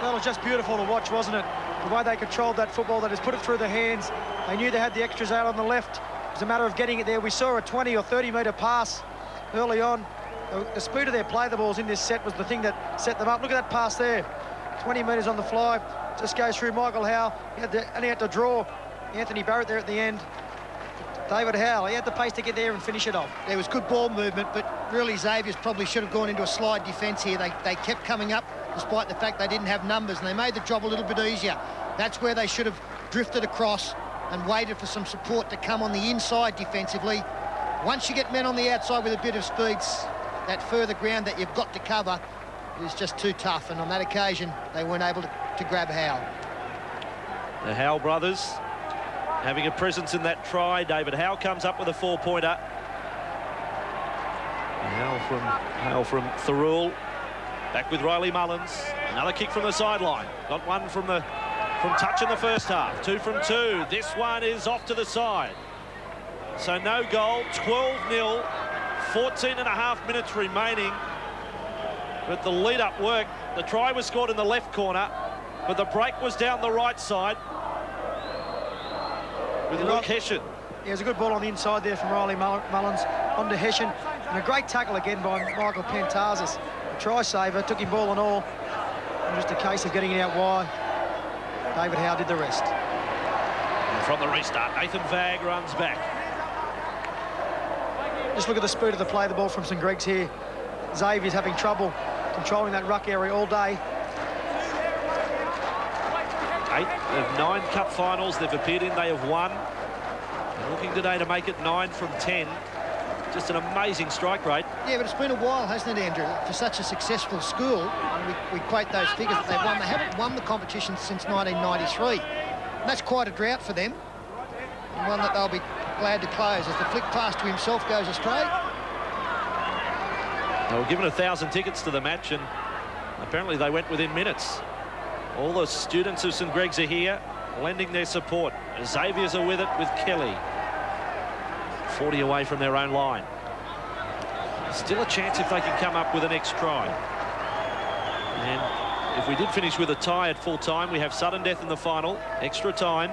Well, it was just beautiful to watch, wasn't it? The way they controlled that football, they just put it through their hands. They knew they had the extras out on the left. It was a matter of getting it there. We saw a 20 or 30 metre pass early on. The speed of their play, the balls in this set, was the thing that set them up. Look at that pass there. 20 metres on the fly. Just goes through Michael Howe. He had to draw Anthony Barrett there at the end. David Howe, he had the pace to get there and finish it off. There was good ball movement, but really Xavier's probably should have gone into a slide defence here. They kept coming up despite the fact they didn't have numbers, and they made the job a little bit easier. That's where they should have drifted across and waited for some support to come on the inside defensively. Once you get men on the outside with a bit of speed, that further ground that you've got to cover is just too tough, and on that occasion they weren't able to grab Howe. The Howe brothers having a presence in that try. David Howe comes up with a 4-pointer. Howe from Thurul. Back with Riley Mullins. Another kick from the sideline. Got one from touch in the first half. 2 from 2. This one is off to the side. So no goal. 12-0. 14.5 minutes remaining. But the lead-up work. The try was scored in the left corner, but the break was down the right side with Luke Hessian. Yeah, it was a good ball on the inside there from Riley Mullins onto Hessian. And a great tackle again by Michael Pentarsis. A try saver, took him ball and all. And just a case of getting it out wide. David Howe did the rest. And from the restart, Nathan Vagg runs back. Just look at the speed of the play, the ball from St Greg's here. Xavier's having trouble controlling that ruck area all day. 8 of 9 cup finals they've appeared in, they have won. They're looking today to make it 9 from 10. Just an amazing strike rate. Yeah, but it's been a while, hasn't it, Andrew, for such a successful school. And we quote those figures that they've won. They haven't won the competition since 1993. And that's quite a drought for them. And one that they'll be glad to close as the flick pass to himself goes astray. They were given 1,000 tickets to the match, and apparently they went within minutes. All the students of St Greg's are here, lending their support. Xavier's are with it with Kelly. 40 away from their own line. Still a chance if they can come up with an extra try. And if we did finish with a tie at full time, we have sudden death in the final. Extra time.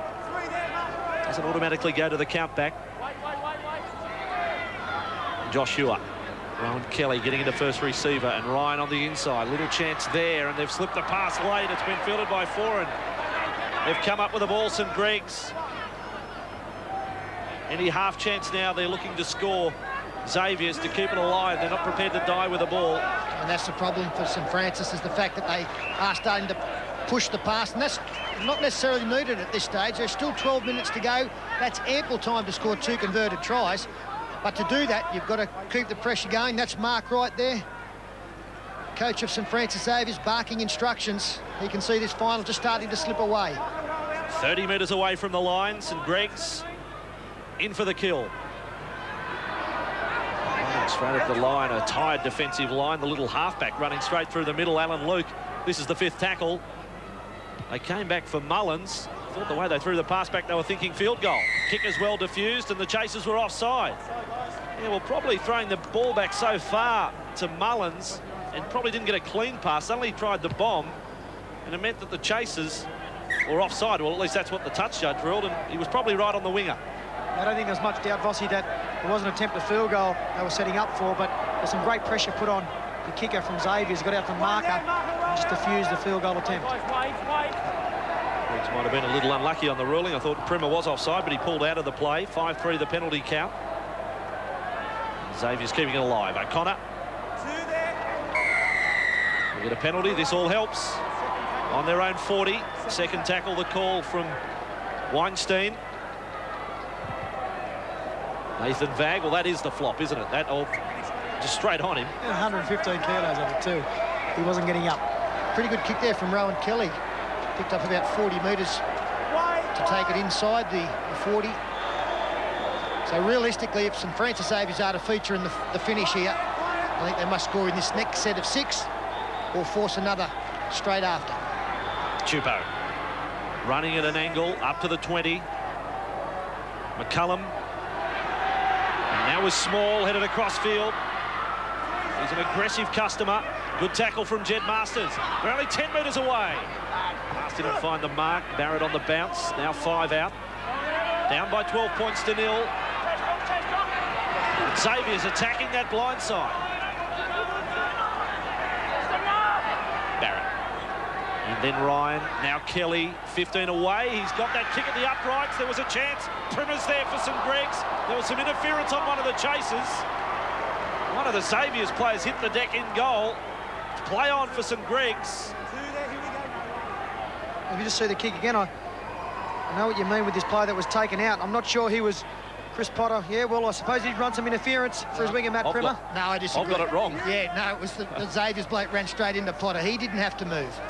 Doesn't automatically go to the count back. Joshua. Rowan Kelly getting into first receiver, and Ryan on the inside. Little chance there, and they've slipped the pass late. It's been fielded by Foran. They've come up with a ball, St Greg's. Any half chance now, they're looking to score. Xavier's to keep it alive. They're not prepared to die with the ball. And that's the problem for St Francis, is the fact that they are starting to push the pass, and that's not necessarily needed at this stage. There's still 12 minutes to go. That's ample time to score 2 converted tries. But to do that, you've got to keep the pressure going. That's Mark right there. Coach of St Francis Xavier's barking instructions. You can see this final just starting to slip away. 30 metres away from the line, St Greg's in for the kill. Straight at the line, a tired defensive line. The little halfback running straight through the middle, Alan Luke. This is the 5th tackle. They came back for Mullins. Thought the way they threw the pass back, they were thinking field goal. Kick is well diffused, and the chasers were offside. Yeah, well, probably throwing the ball back so far to Mullins, and probably didn't get a clean pass. Suddenly he tried the bomb, and it meant that the chasers were offside. Well, at least that's what the touch judge ruled, and he was probably right on the winger. I don't think there's much doubt, Vossi, that it wasn't an attempt at field goal they were setting up for, but there's some great pressure put on the kicker from Xavier. He's got out the marker and just diffused the field goal attempt. Griggs might have been a little unlucky on the ruling. I thought Primer was offside, but he pulled out of the play. 5-3 the penalty count. Xavier's keeping it alive. O'Connor. We get a penalty. This all helps. On their own 40. Second tackle, the call from Weinstein. Nathan Vag. Well, that is the flop, isn't it? That all just straight on him. 115 kilos of it too. He wasn't getting up. Pretty good kick there from Rowan Kelly. Picked up about 40 metres to take it inside the 40. So realistically, if St Francis Xavier's are to feature in the finish here, I think they must score in this next set of 6 or force another straight after. Chupo running at an angle up to the 20. McCullum. And now is Small headed across field. He's an aggressive customer. Good tackle from Jed Masters. They're only 10 metres away. Masters didn't find the mark. Barrett on the bounce. Now 5 out. Down by 12 points to 0. Xavier's attacking that blind side. Barrett. And then Ryan. Now Kelly. 15 away. He's got that kick at the uprights. There was a chance. Primmer's there for St Greg's. There was some interference on one of the chasers. One of the Xavier's players hit the deck in goal. Play on for St Greg's. If you just see the kick again, I know what you mean with this player that was taken out. I'm not sure he was Chris Potter. Yeah, well, I suppose he'd run some interference for his winger, Matt Primmer. No, I disagree. I've got it wrong. Yeah, no, it was the Xavier's bloke ran straight into Potter. He didn't have to move.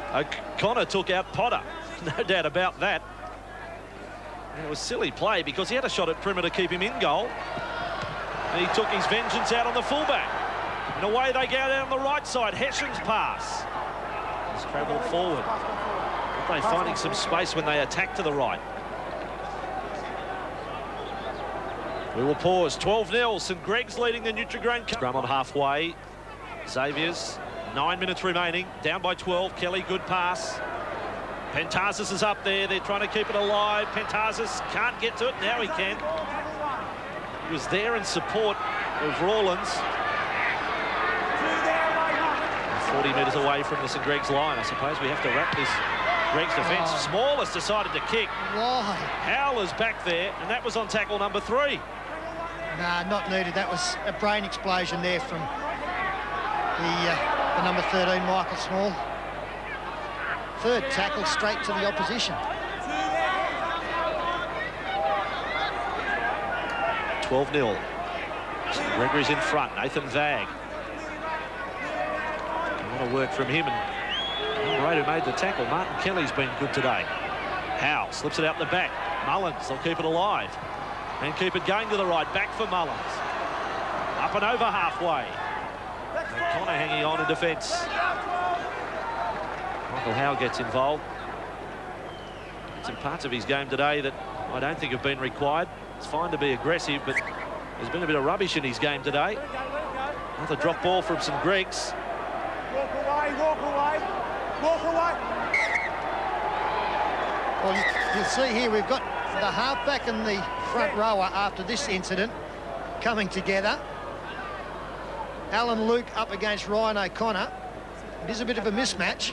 Connor took out Potter. No doubt about that. And it was silly play because he had a shot at Primmer to keep him in goal. And he took his vengeance out on the fullback. And away they go down the right side. Hession's pass. He's travelled forward. They're finding some space when they attack to the right. We will pause. 12-0. St Greg's leading the Nutri-Grain Cup. Scrum on halfway. Xavier's 9 minutes remaining. Down by 12. Kelly, good pass. Pentazis is up there. They're trying to keep it alive. Pentazis can't get to it. Now he can. He was there in support of Rawlins. 40 metres away from the St Greg's line. I suppose we have to wrap this Greg's defence. Small has decided to kick. Why? Howler's back there, and that was on tackle number 3. Nah, not needed. That was a brain explosion there from the number 13, Michael Small. Third tackle straight to the opposition. 12-0. Gregory's in front. Nathan Vag. A lot of work from him, and right who made the tackle. Martin Kelly's been good today. Howe slips it out the back. Mullins, they'll keep it alive and keep it going to the right. Back for Mullins. Up and over halfway. O'Connor hanging on in defence. Michael Howe gets involved. Some parts of his game today that I don't think have been required. It's fine to be aggressive, but there's been a bit of rubbish in his game today. Another drop ball from St Greg's. Walk away, walk away, walk away. Well, you'll see here we've got the halfback and the front rower after this incident coming together. Alan Luke up against Ryan O'Connor. It is a bit of a mismatch.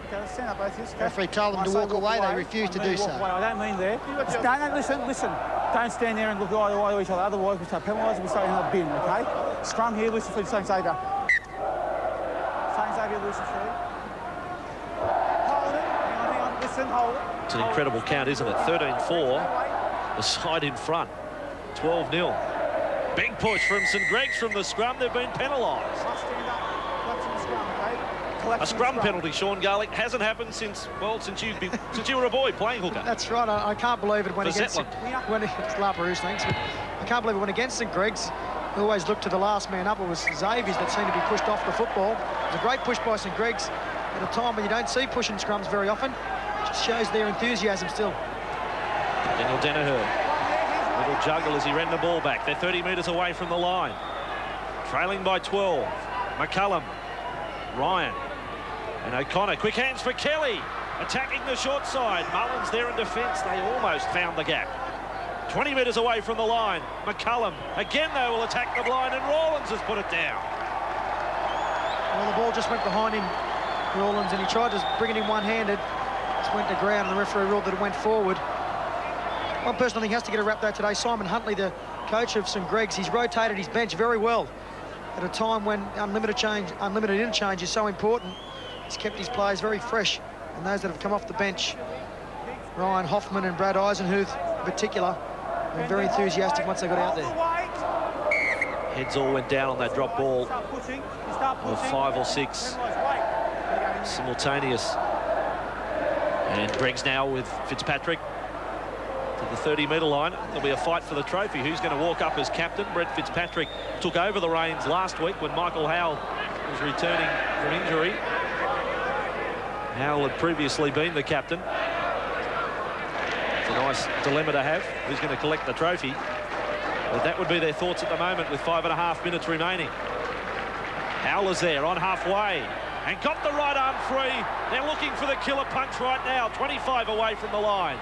Okay, stand up, both of you. Okay. Referee told them to walk away. They refused to do so. I don't mean there. Don't listen. Don't stand there and look eye to eye to each other. Otherwise, we'll start penalising. We'll start in a bin, okay? Scrum here, listen for St Xavier. St Xavier, listen for it. Hold it. Hang on. Listen, hold it. It's an incredible count, isn't it? 13-4. The side in front. 12-0. Big push from St Greg's from the scrum. They've been penalised. Stand up. Collapse in the scrum, okay? A scrum penalty, Sean Garlick, hasn't happened since you were a boy playing hooker. That's right. I can't believe it went against Zetland. it's Laperouse, thanks. But I can't believe it went against St Greg's. They always looked to the last man up. It was Xavier's that seemed to be pushed off the football. It was a great push by St Greg's at a time when you don't see pushing scrums very often. It just shows their enthusiasm still. Daniel Danaher. Little juggle as he ran the ball back. They're 30 metres away from the line. Trailing by 12. McCullum. Ryan. And O'Connor, quick hands for Kelly, attacking the short side. Mullins there in defence. They almost found the gap. 20 metres away from the line. McCullum, again they will attack the blind, and Rawlins has put it down. Well, the ball just went behind him, Rawlins, and he tried to bring it in one-handed. Just went to ground, and the referee ruled that it went forward. One person I think has to get a rap though today, Simon Huntley, the coach of St Greg's. He's rotated his bench very well at a time when unlimited interchange is so important. He's kept his players very fresh, and those that have come off the bench, Ryan Hoffman and Brad Eisenhuth in particular, were very enthusiastic once they got out there. Heads all went down on that drop ball of 5 or 6 simultaneous. And Greg's now with Fitzpatrick to the 30-metre line. There'll be a fight for the trophy. Who's going to walk up as captain? Brett Fitzpatrick took over the reins last week when Michael Howe was returning from injury. Howe had previously been the captain. It's a nice dilemma to have. Who's going to collect the trophy? But that would be their thoughts at the moment with 5.5 minutes remaining. Howler's there on halfway and got the right arm free. They're looking for the killer punch right now. 25 away from the line.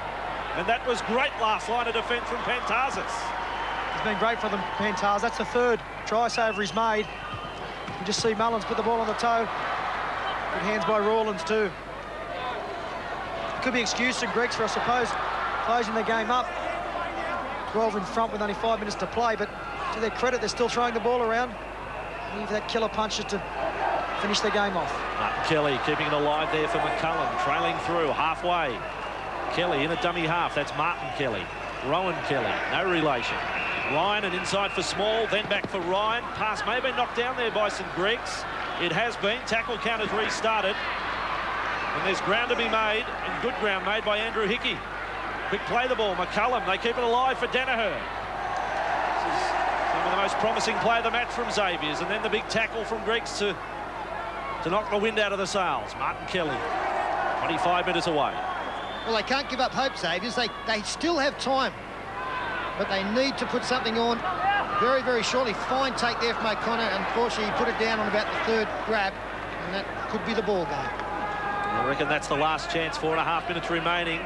And that was great last line of defence from Pantazis. It's been great for them, Pantaz. That's the third try saver he's made. You just see Mullins put the ball on the toe. Good hands by Rawlins too. Could be excused St Greg's for, I suppose, closing the game up. 12 in front with only 5 minutes to play, but to their credit, they're still throwing the ball around. Leave that killer punch just to finish the game off. Martin Kelly keeping it alive there for McCullum, trailing through halfway. Kelly in a dummy half. That's Martin Kelly. Rowan Kelly, no relation. Ryan and inside for Small, then back for Ryan. Pass may have been knocked down there by St Greg's. It has been. Tackle count has restarted. And there's ground to be made, and good ground made by Andrew Hickey. Quick play the ball. McCullum, they keep it alive for Danaher. This is some of the most promising play of the match from Xavier's, and then the big tackle from Greg's to knock the wind out of the sails. Martin Kelly, 25 metres away. Well, they can't give up hope, Xavier's. They still have time, but they need to put something on very, very shortly. Fine take there from O'Connor. Unfortunately, he put it down on about the third grab, and that could be the ball game. I reckon that's the last chance. 4.5 minutes remaining.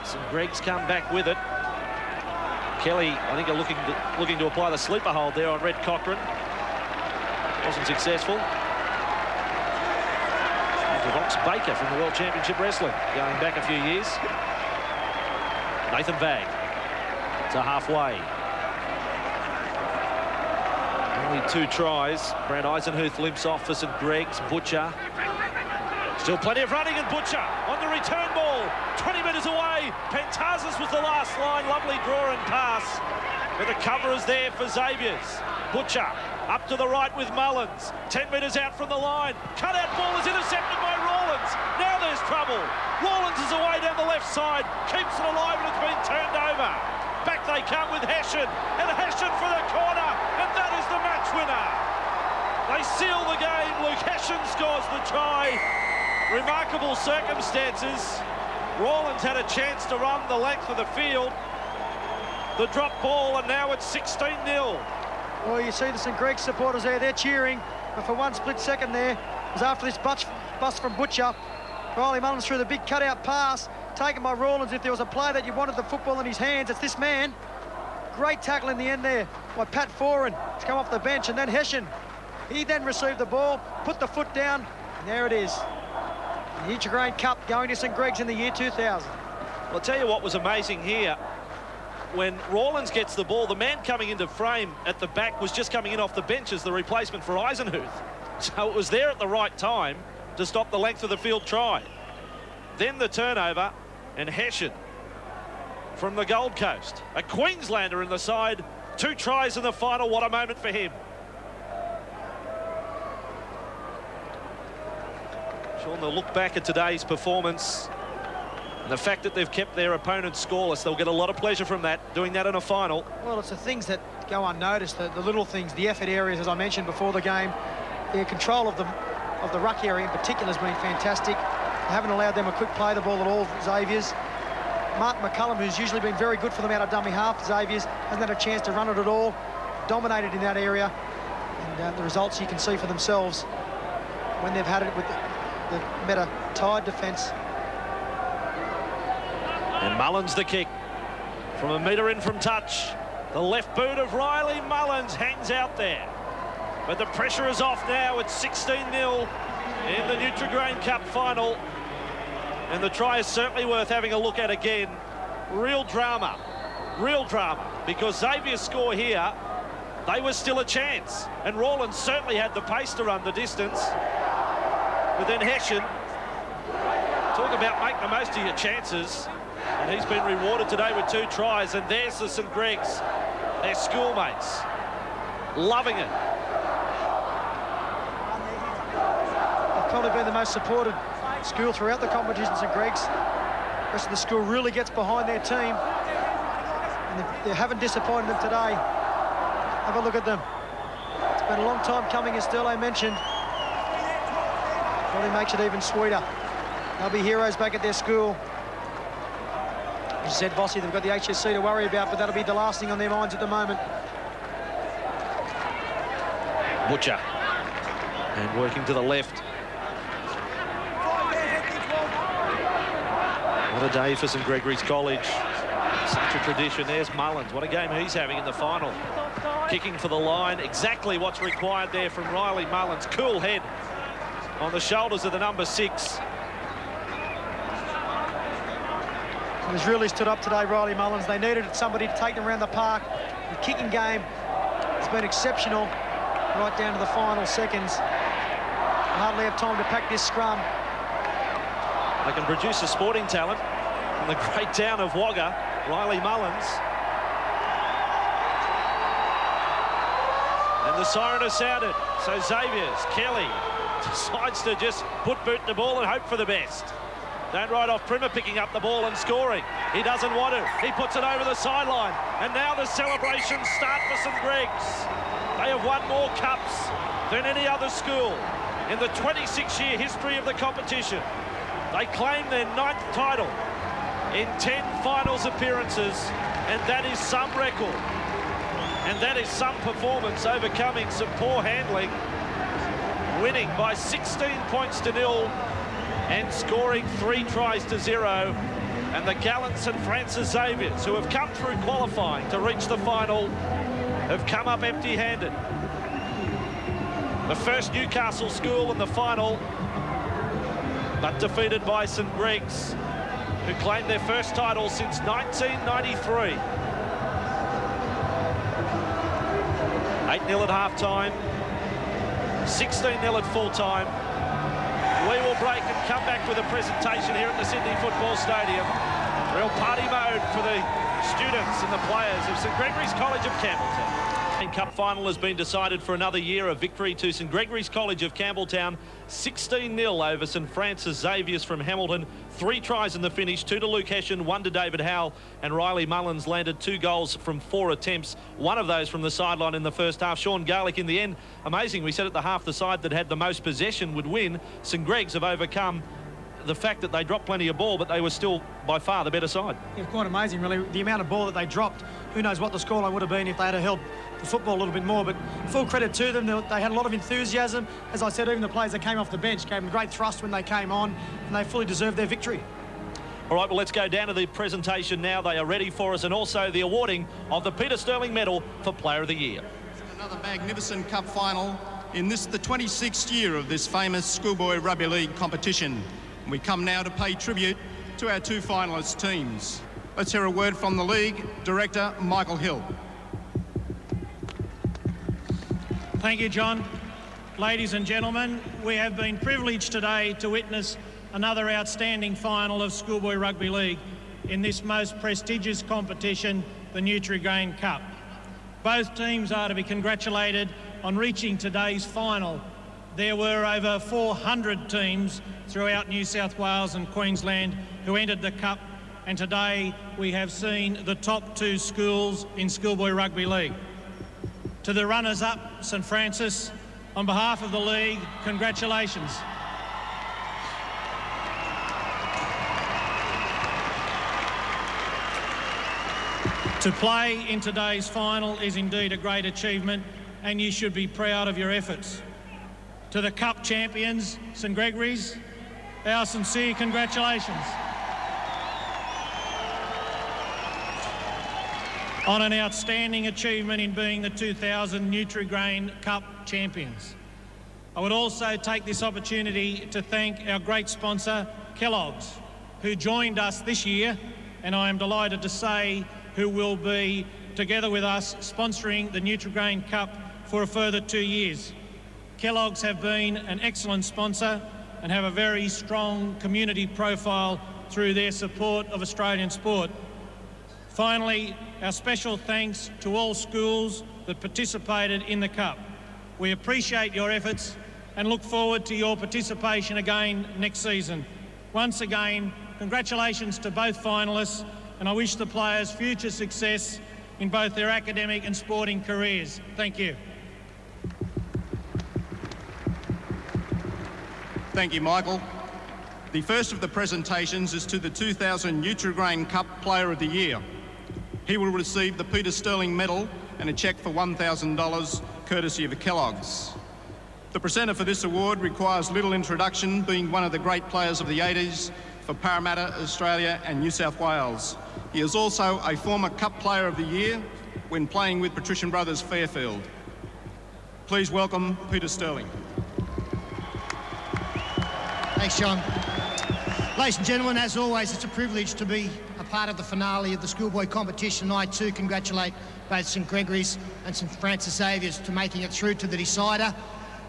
St Greg's come back with it. Kelly, I think, are looking to apply the sleeper hold there on Red Cochran. Wasn't successful. Rox Baker from the World Championship Wrestling, going back a few years. Nathan Vag to halfway. Only 2 tries. Brad Eisenhuth limps off for St Greg's. Butcher. Still plenty of running, and Butcher on the return ball. 20 metres away. Pantazis was the last line. Lovely draw and pass. But the cover is there for Xavier's. Butcher up to the right with Mullins. 10 metres out from the line. Cut-out ball is intercepted by Rawlins. Now there's trouble. Rawlins is away down the left side. Keeps it alive, and it's been turned over. Back they come with Hession. And Hession for the corner. And that is the match winner. They seal the game. Luke Hession scores the try. Remarkable circumstances. Rawlins had a chance to run the length of the field. The drop ball, and now it's 16-0. Well, you see the St Greg's supporters there, they're cheering, but for one split second there, it was after this bust from Butcher. Riley Mullins threw the big cutout pass, taken by Rawlins. If there was a player that you wanted the football in his hands, it's this man. Great tackle in the end there by Pat Foran to come off the bench, and then Hession. He then received the ball, put the foot down, and there it is. The Nutri-Grain Cup going to St Greg's in the year 2000. Well, I'll tell you what was amazing here. When Rawlins gets the ball, the man coming into frame at the back was just coming in off the bench as the replacement for Eisenhuth. So it was there at the right time to stop the length of the field try. Then the turnover, and Hession from the Gold Coast. A Queenslander in the side, 2 tries in the final. What a moment for him. Sean, they'll look back at today's performance and the fact that they've kept their opponents scoreless. They'll get a lot of pleasure from that, doing that in a final. Well, it's the things that go unnoticed, the little things, the effort areas, as I mentioned before the game. Their control of the ruck area in particular has been fantastic. They haven't allowed them a quick play the ball at all, Xavier's. Martin McCullum, who's usually been very good for them out of dummy half, Xavier's, hasn't had a chance to run it at all. Dominated in that area. And the results you can see for themselves when they've had it with the Meta tied defence. And Mullins the kick from a metre in from touch. The left boot of Riley Mullins hangs out there. But the pressure is off now. It's 16-0 in the Nutri-Grain Cup final. And the try is certainly worth having a look at again. Real drama, because Xavier's score here, they were still a chance. And Rawlins certainly had the pace to run the distance. But then Hession, talk about make the most of your chances. And he's been rewarded today with 2 tries. And there's the St Greg's, their schoolmates, loving it. They've probably been the most supported school throughout the competition, St Greg's. The rest of the school really gets behind their team. And they haven't disappointed them today. Have a look at them. It's been a long time coming, as Sterlo mentioned. Probably makes it even sweeter. They'll be heroes back at their school. As said, Bossy, they've got the HSC to worry about, but that'll be the last thing on their minds at the moment. Butcher. And working to the left. What a day for St Gregory's College. Such a tradition. There's Mullins. What a game he's having in the final. Kicking for the line. Exactly what's required there from Riley Mullins. Cool head on the shoulders of the number 6. He's really stood up today, Riley Mullins. They needed somebody to take them around the park. The kicking game has been exceptional right down to the final seconds. They hardly have time to pack this scrum. They can produce a sporting talent from the great town of Wagga, Riley Mullins. And the siren has sounded. So Xavier's, Kelly, decides to just put boot the ball and hope for the best. Don't write off Primer picking up the ball and scoring. He doesn't want to. He puts it over the sideline. And now the celebrations start for St Greg's. They have won more cups than any other school in the 26-year history of the competition. They claim their 9th title in 10 finals appearances, and that is some record. And that is some performance, overcoming some poor handling, winning by 16 points to 0 and scoring 3 tries to 0. And the gallant St Francis Xaviers, who have come through qualifying to reach the final, have come up empty-handed. The first Newcastle school in the final, but defeated by St Greg's, who claimed their first title since 1993. 8-0 at half-time, 16-0 at full-time. We will break and come back with a presentation here at the Sydney Football Stadium. Real party mode for the students and the players of St Gregory's College of Campbelltown. Cup final has been decided for another year. A victory to St Gregory's College of Campbelltown, 16-0 over St Francis Xavier's from Hamilton. 3 tries in the finish, 2 to Luke Hession, 1 to David Howell, and Riley Mullins landed 2 goals from 4 attempts, 1 of those from the sideline in the first half. Sean Garlick in the end, amazing. We said at the half the side that had the most possession would win. St Greg's have overcome the fact that they dropped plenty of ball, but they were still by far the better side. Yeah, quite amazing, really. The amount of ball that they dropped, who knows what the scoreline would have been if they had held the football a little bit more. But full credit to them. They had a lot of enthusiasm. As I said, even the players that came off the bench gave them great thrust when they came on, and they fully deserved their victory. All right, well, let's go down to the presentation now. They are ready for us, and also the awarding of the Peter Sterling Medal for Player of the Year. Another magnificent cup final in the 26th year of this famous schoolboy rugby league competition. We come now to pay tribute to our 2 finalist teams. Let's hear a word from the league director, Michael Hill. Thank you, John. Ladies and gentlemen, we have been privileged today to witness another outstanding final of Schoolboy Rugby League in this most prestigious competition, the Nutri-Grain Cup. Both teams are to be congratulated on reaching today's final. There were over 400 teams throughout New South Wales and Queensland who entered the Cup, and today we have seen the top 2 schools in Schoolboy Rugby League. To the runners-up, St Francis, on behalf of the league, congratulations. To play in today's final is indeed a great achievement, and you should be proud of your efforts. To the Cup champions, St Gregory's, our sincere congratulations on an outstanding achievement in being the 2000 Nutri-Grain Cup champions. I would also take this opportunity to thank our great sponsor, Kellogg's, who joined us this year, and I am delighted to say who will be, together with us, sponsoring the Nutri-Grain Cup for a further 2 years. Kellogg's have been an excellent sponsor and have a very strong community profile through their support of Australian sport. Finally, our special thanks to all schools that participated in the Cup. We appreciate your efforts and look forward to your participation again next season. Once again, congratulations to both finalists, and I wish the players future success in both their academic and sporting careers. Thank you. Thank you, Michael. The first of the presentations is to the 2000 Nutri-Grain Cup Player of the Year. He will receive the Peter Sterling Medal and a cheque for $1,000 courtesy of Kellogg's. The presenter for this award requires little introduction, being one of the great players of the 80s for Parramatta, Australia and New South Wales. He is also a former Cup Player of the Year when playing with Patrician Brothers Fairfield. Please welcome Peter Sterling. Thanks, John. Ladies and gentlemen, as always, it's a privilege to be a part of the finale of the schoolboy competition. I too congratulate both St Gregory's and St Francis Xavier's to making it through to the decider.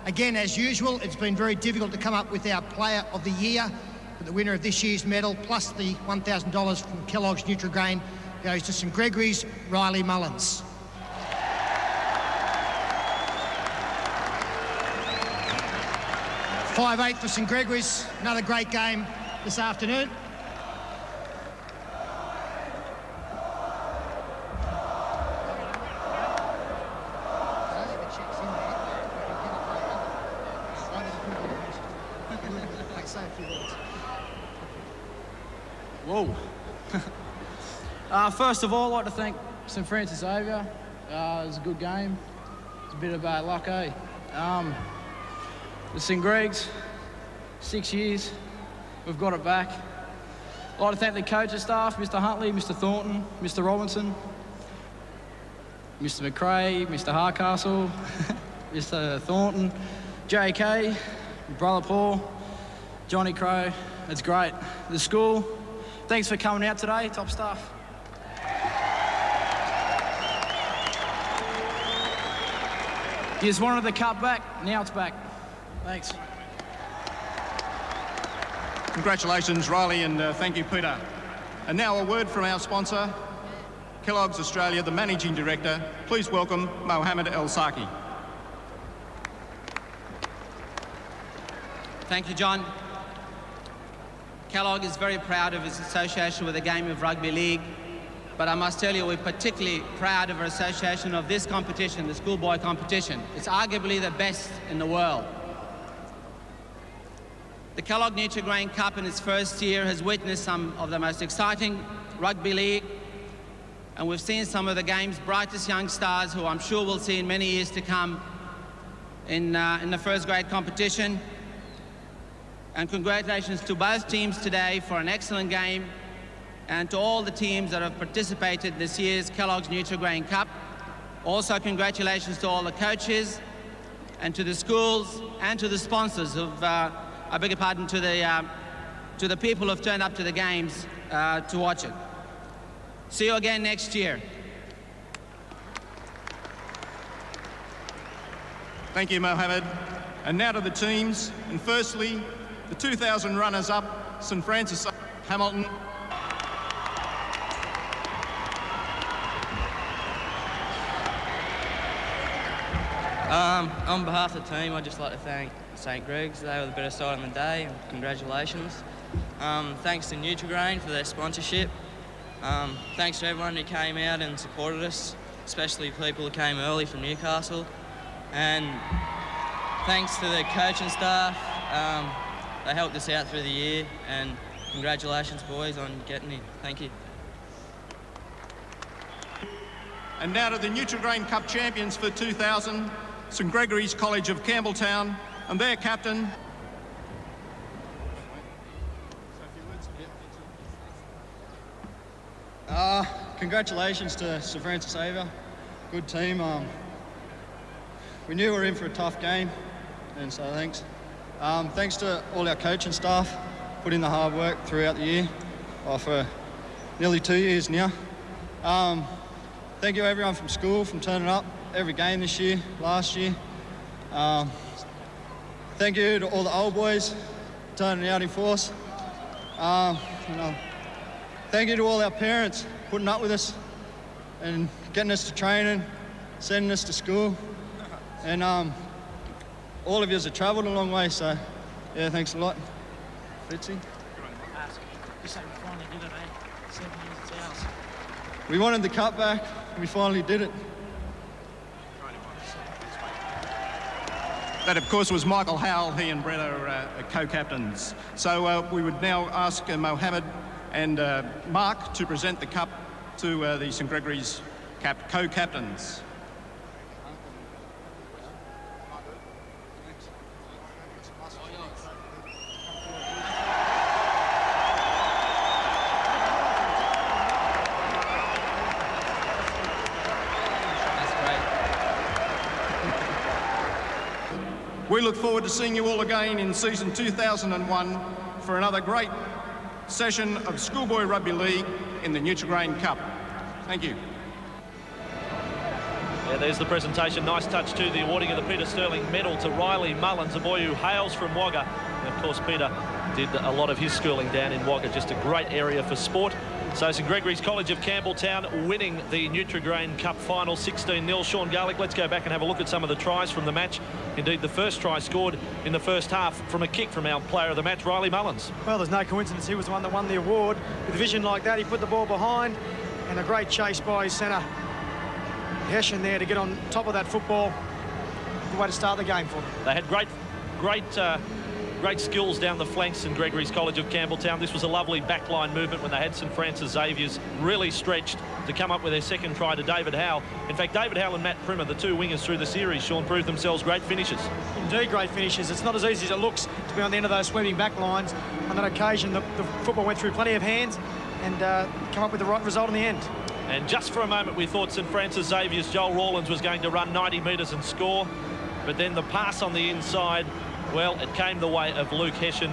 Again, as usual, it's been very difficult to come up with our Player of the Year. But the winner of this year's medal, plus the $1,000 from Kellogg's Nutri-Grain, goes to St Gregory's Riley Mullins. $5-8 for St Gregory's. Another great game this afternoon. Whoa. First of all, I'd like to thank St Francis Xavier. It was a good game. It's a bit of bad luck, eh? The St Greg's, 6 years, we've got it back. I'd like to thank the coaching staff, Mr Huntley, Mr Thornton, Mr Robinson, Mr McRae, Mr Hardcastle, Mr Thornton, JK, brother Paul, Johnny Crow. It's great. The school, thanks for coming out today, top staff. You just wanted the cup back, now it's back. Thanks. Congratulations, Riley, and thank you, Peter. And now a word from our sponsor, Kellogg's Australia, the Managing Director, please welcome Mohammed El-Saki. Thank you, John. Kellogg is very proud of its association with the game of rugby league, but I must tell you we're particularly proud of our association of this competition, the schoolboy competition. It's arguably the best in the world. The Kellogg Nutri-Grain Cup in its first year has witnessed some of the most exciting rugby league, and we've seen some of the game's brightest young stars who I'm sure we'll see in many years to come in the first grade competition. And congratulations to both teams today for an excellent game, and to all the teams that have participated in this year's Kellogg's Nutri-Grain Cup. Also, congratulations to all the coaches and to the schools and to the sponsors I beg your pardon, to the people who've turned up to the games to watch it. See you again next year. Thank you, Mohammed. And now to the teams. And firstly, the 2000 runners-up, St Francis Hamilton. On behalf of the team, I'd just like to thank St Greg's. They were the better side on the day, and congratulations. Thanks to Nutri-Grain for their sponsorship. Thanks to everyone who came out and supported us, especially people who came early from Newcastle. And thanks to the coaching staff. They helped us out through the year, and congratulations, boys, on getting in. Thank you. And now to the Nutri-Grain Cup champions for 2000, St Gregory's College of Campbelltown, and their captain. Congratulations to St Francis Xavier. Good team. We knew we were in for a tough game, and so thanks. Thanks to all our coaching staff, put in the hard work throughout the year, for nearly 2 years now. Thank you everyone from school, from turning up every game this year, last year. Thank you to all the old boys turning out in force. Thank you to all our parents putting up with us and getting us to training, sending us to school. And all of you have travelled a long way, so yeah, thanks a lot. Fritzy? We wanted the cup back, we finally did it. That, of course, was Michael Howell. He and Brett are co-captains. So we would now ask Mohammed and Mark to present the cup to the St Gregory's co-captains. We look forward to seeing you all again in season 2001 for another great session of Schoolboy Rugby League in the Nutri-Grain Cup. Thank you. Yeah, there's the presentation. Nice touch too, the awarding of the Peter Sterling Medal to Riley Mullins, a boy who hails from Wagga. And of course, Peter did a lot of his schooling down in Wagga, just a great area for sport. So St Gregory's College of Campbelltown winning the Nutri-Grain Cup final 16-0. Sean Garlick, let's go back and have a look at some of the tries from the match. Indeed, the first try scored in the first half from a kick from our player of the match, Riley Mullins. Well, there's no coincidence he was the one that won the award. With a vision like that, he put the ball behind, and a great chase by his centre, Hessian, there to get on top of that football. Good way to start the game for them. They had great skills down the flanks in Gregory's College of Campbelltown. This was a lovely backline movement when they had St Francis Xavier's really stretched to come up with their second try to David Howe. In fact, David Howe and Matt Primmer, the two wingers through the series, Sean, proved themselves great finishers. Indeed, great finishes. It's not as easy as it looks to be on the end of those sweeping back lines. On that occasion, the football went through plenty of hands and come up with the right result in the end. And just for a moment, we thought St Francis Xavier's Joel Rawlins was going to run 90 metres and score. But then the pass on the inside, well, it came the way of Luke Hessian.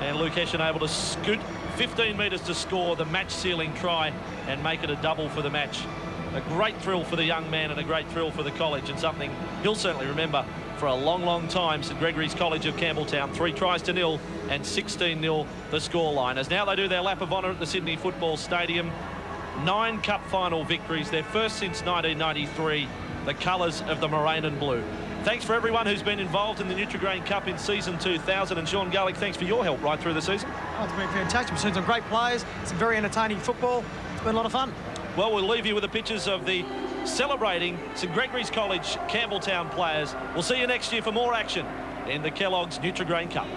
And Luke Hessian able to scoot 15 metres to score the match-sealing try and make it a double for the match. A great thrill for the young man and a great thrill for the college, and something he'll certainly remember for a long, long time. St Gregory's College of Campbelltown, 3 tries to 0 and 16-0 the scoreline. As now they do their lap of honour at the Sydney Football Stadium. 9 cup final victories, their first since 1993, the colours of the maroon and blue. Thanks for everyone who's been involved in the Nutri-Grain Cup in season 2000. And Sean Garlick, thanks for your help right through the season. Oh, it's been fantastic. We've seen some great players, some very entertaining football. It's been a lot of fun. Well, we'll leave you with the pictures of the celebrating St Gregory's College Campbelltown players. We'll see you next year for more action in the Kellogg's Nutri-Grain Cup.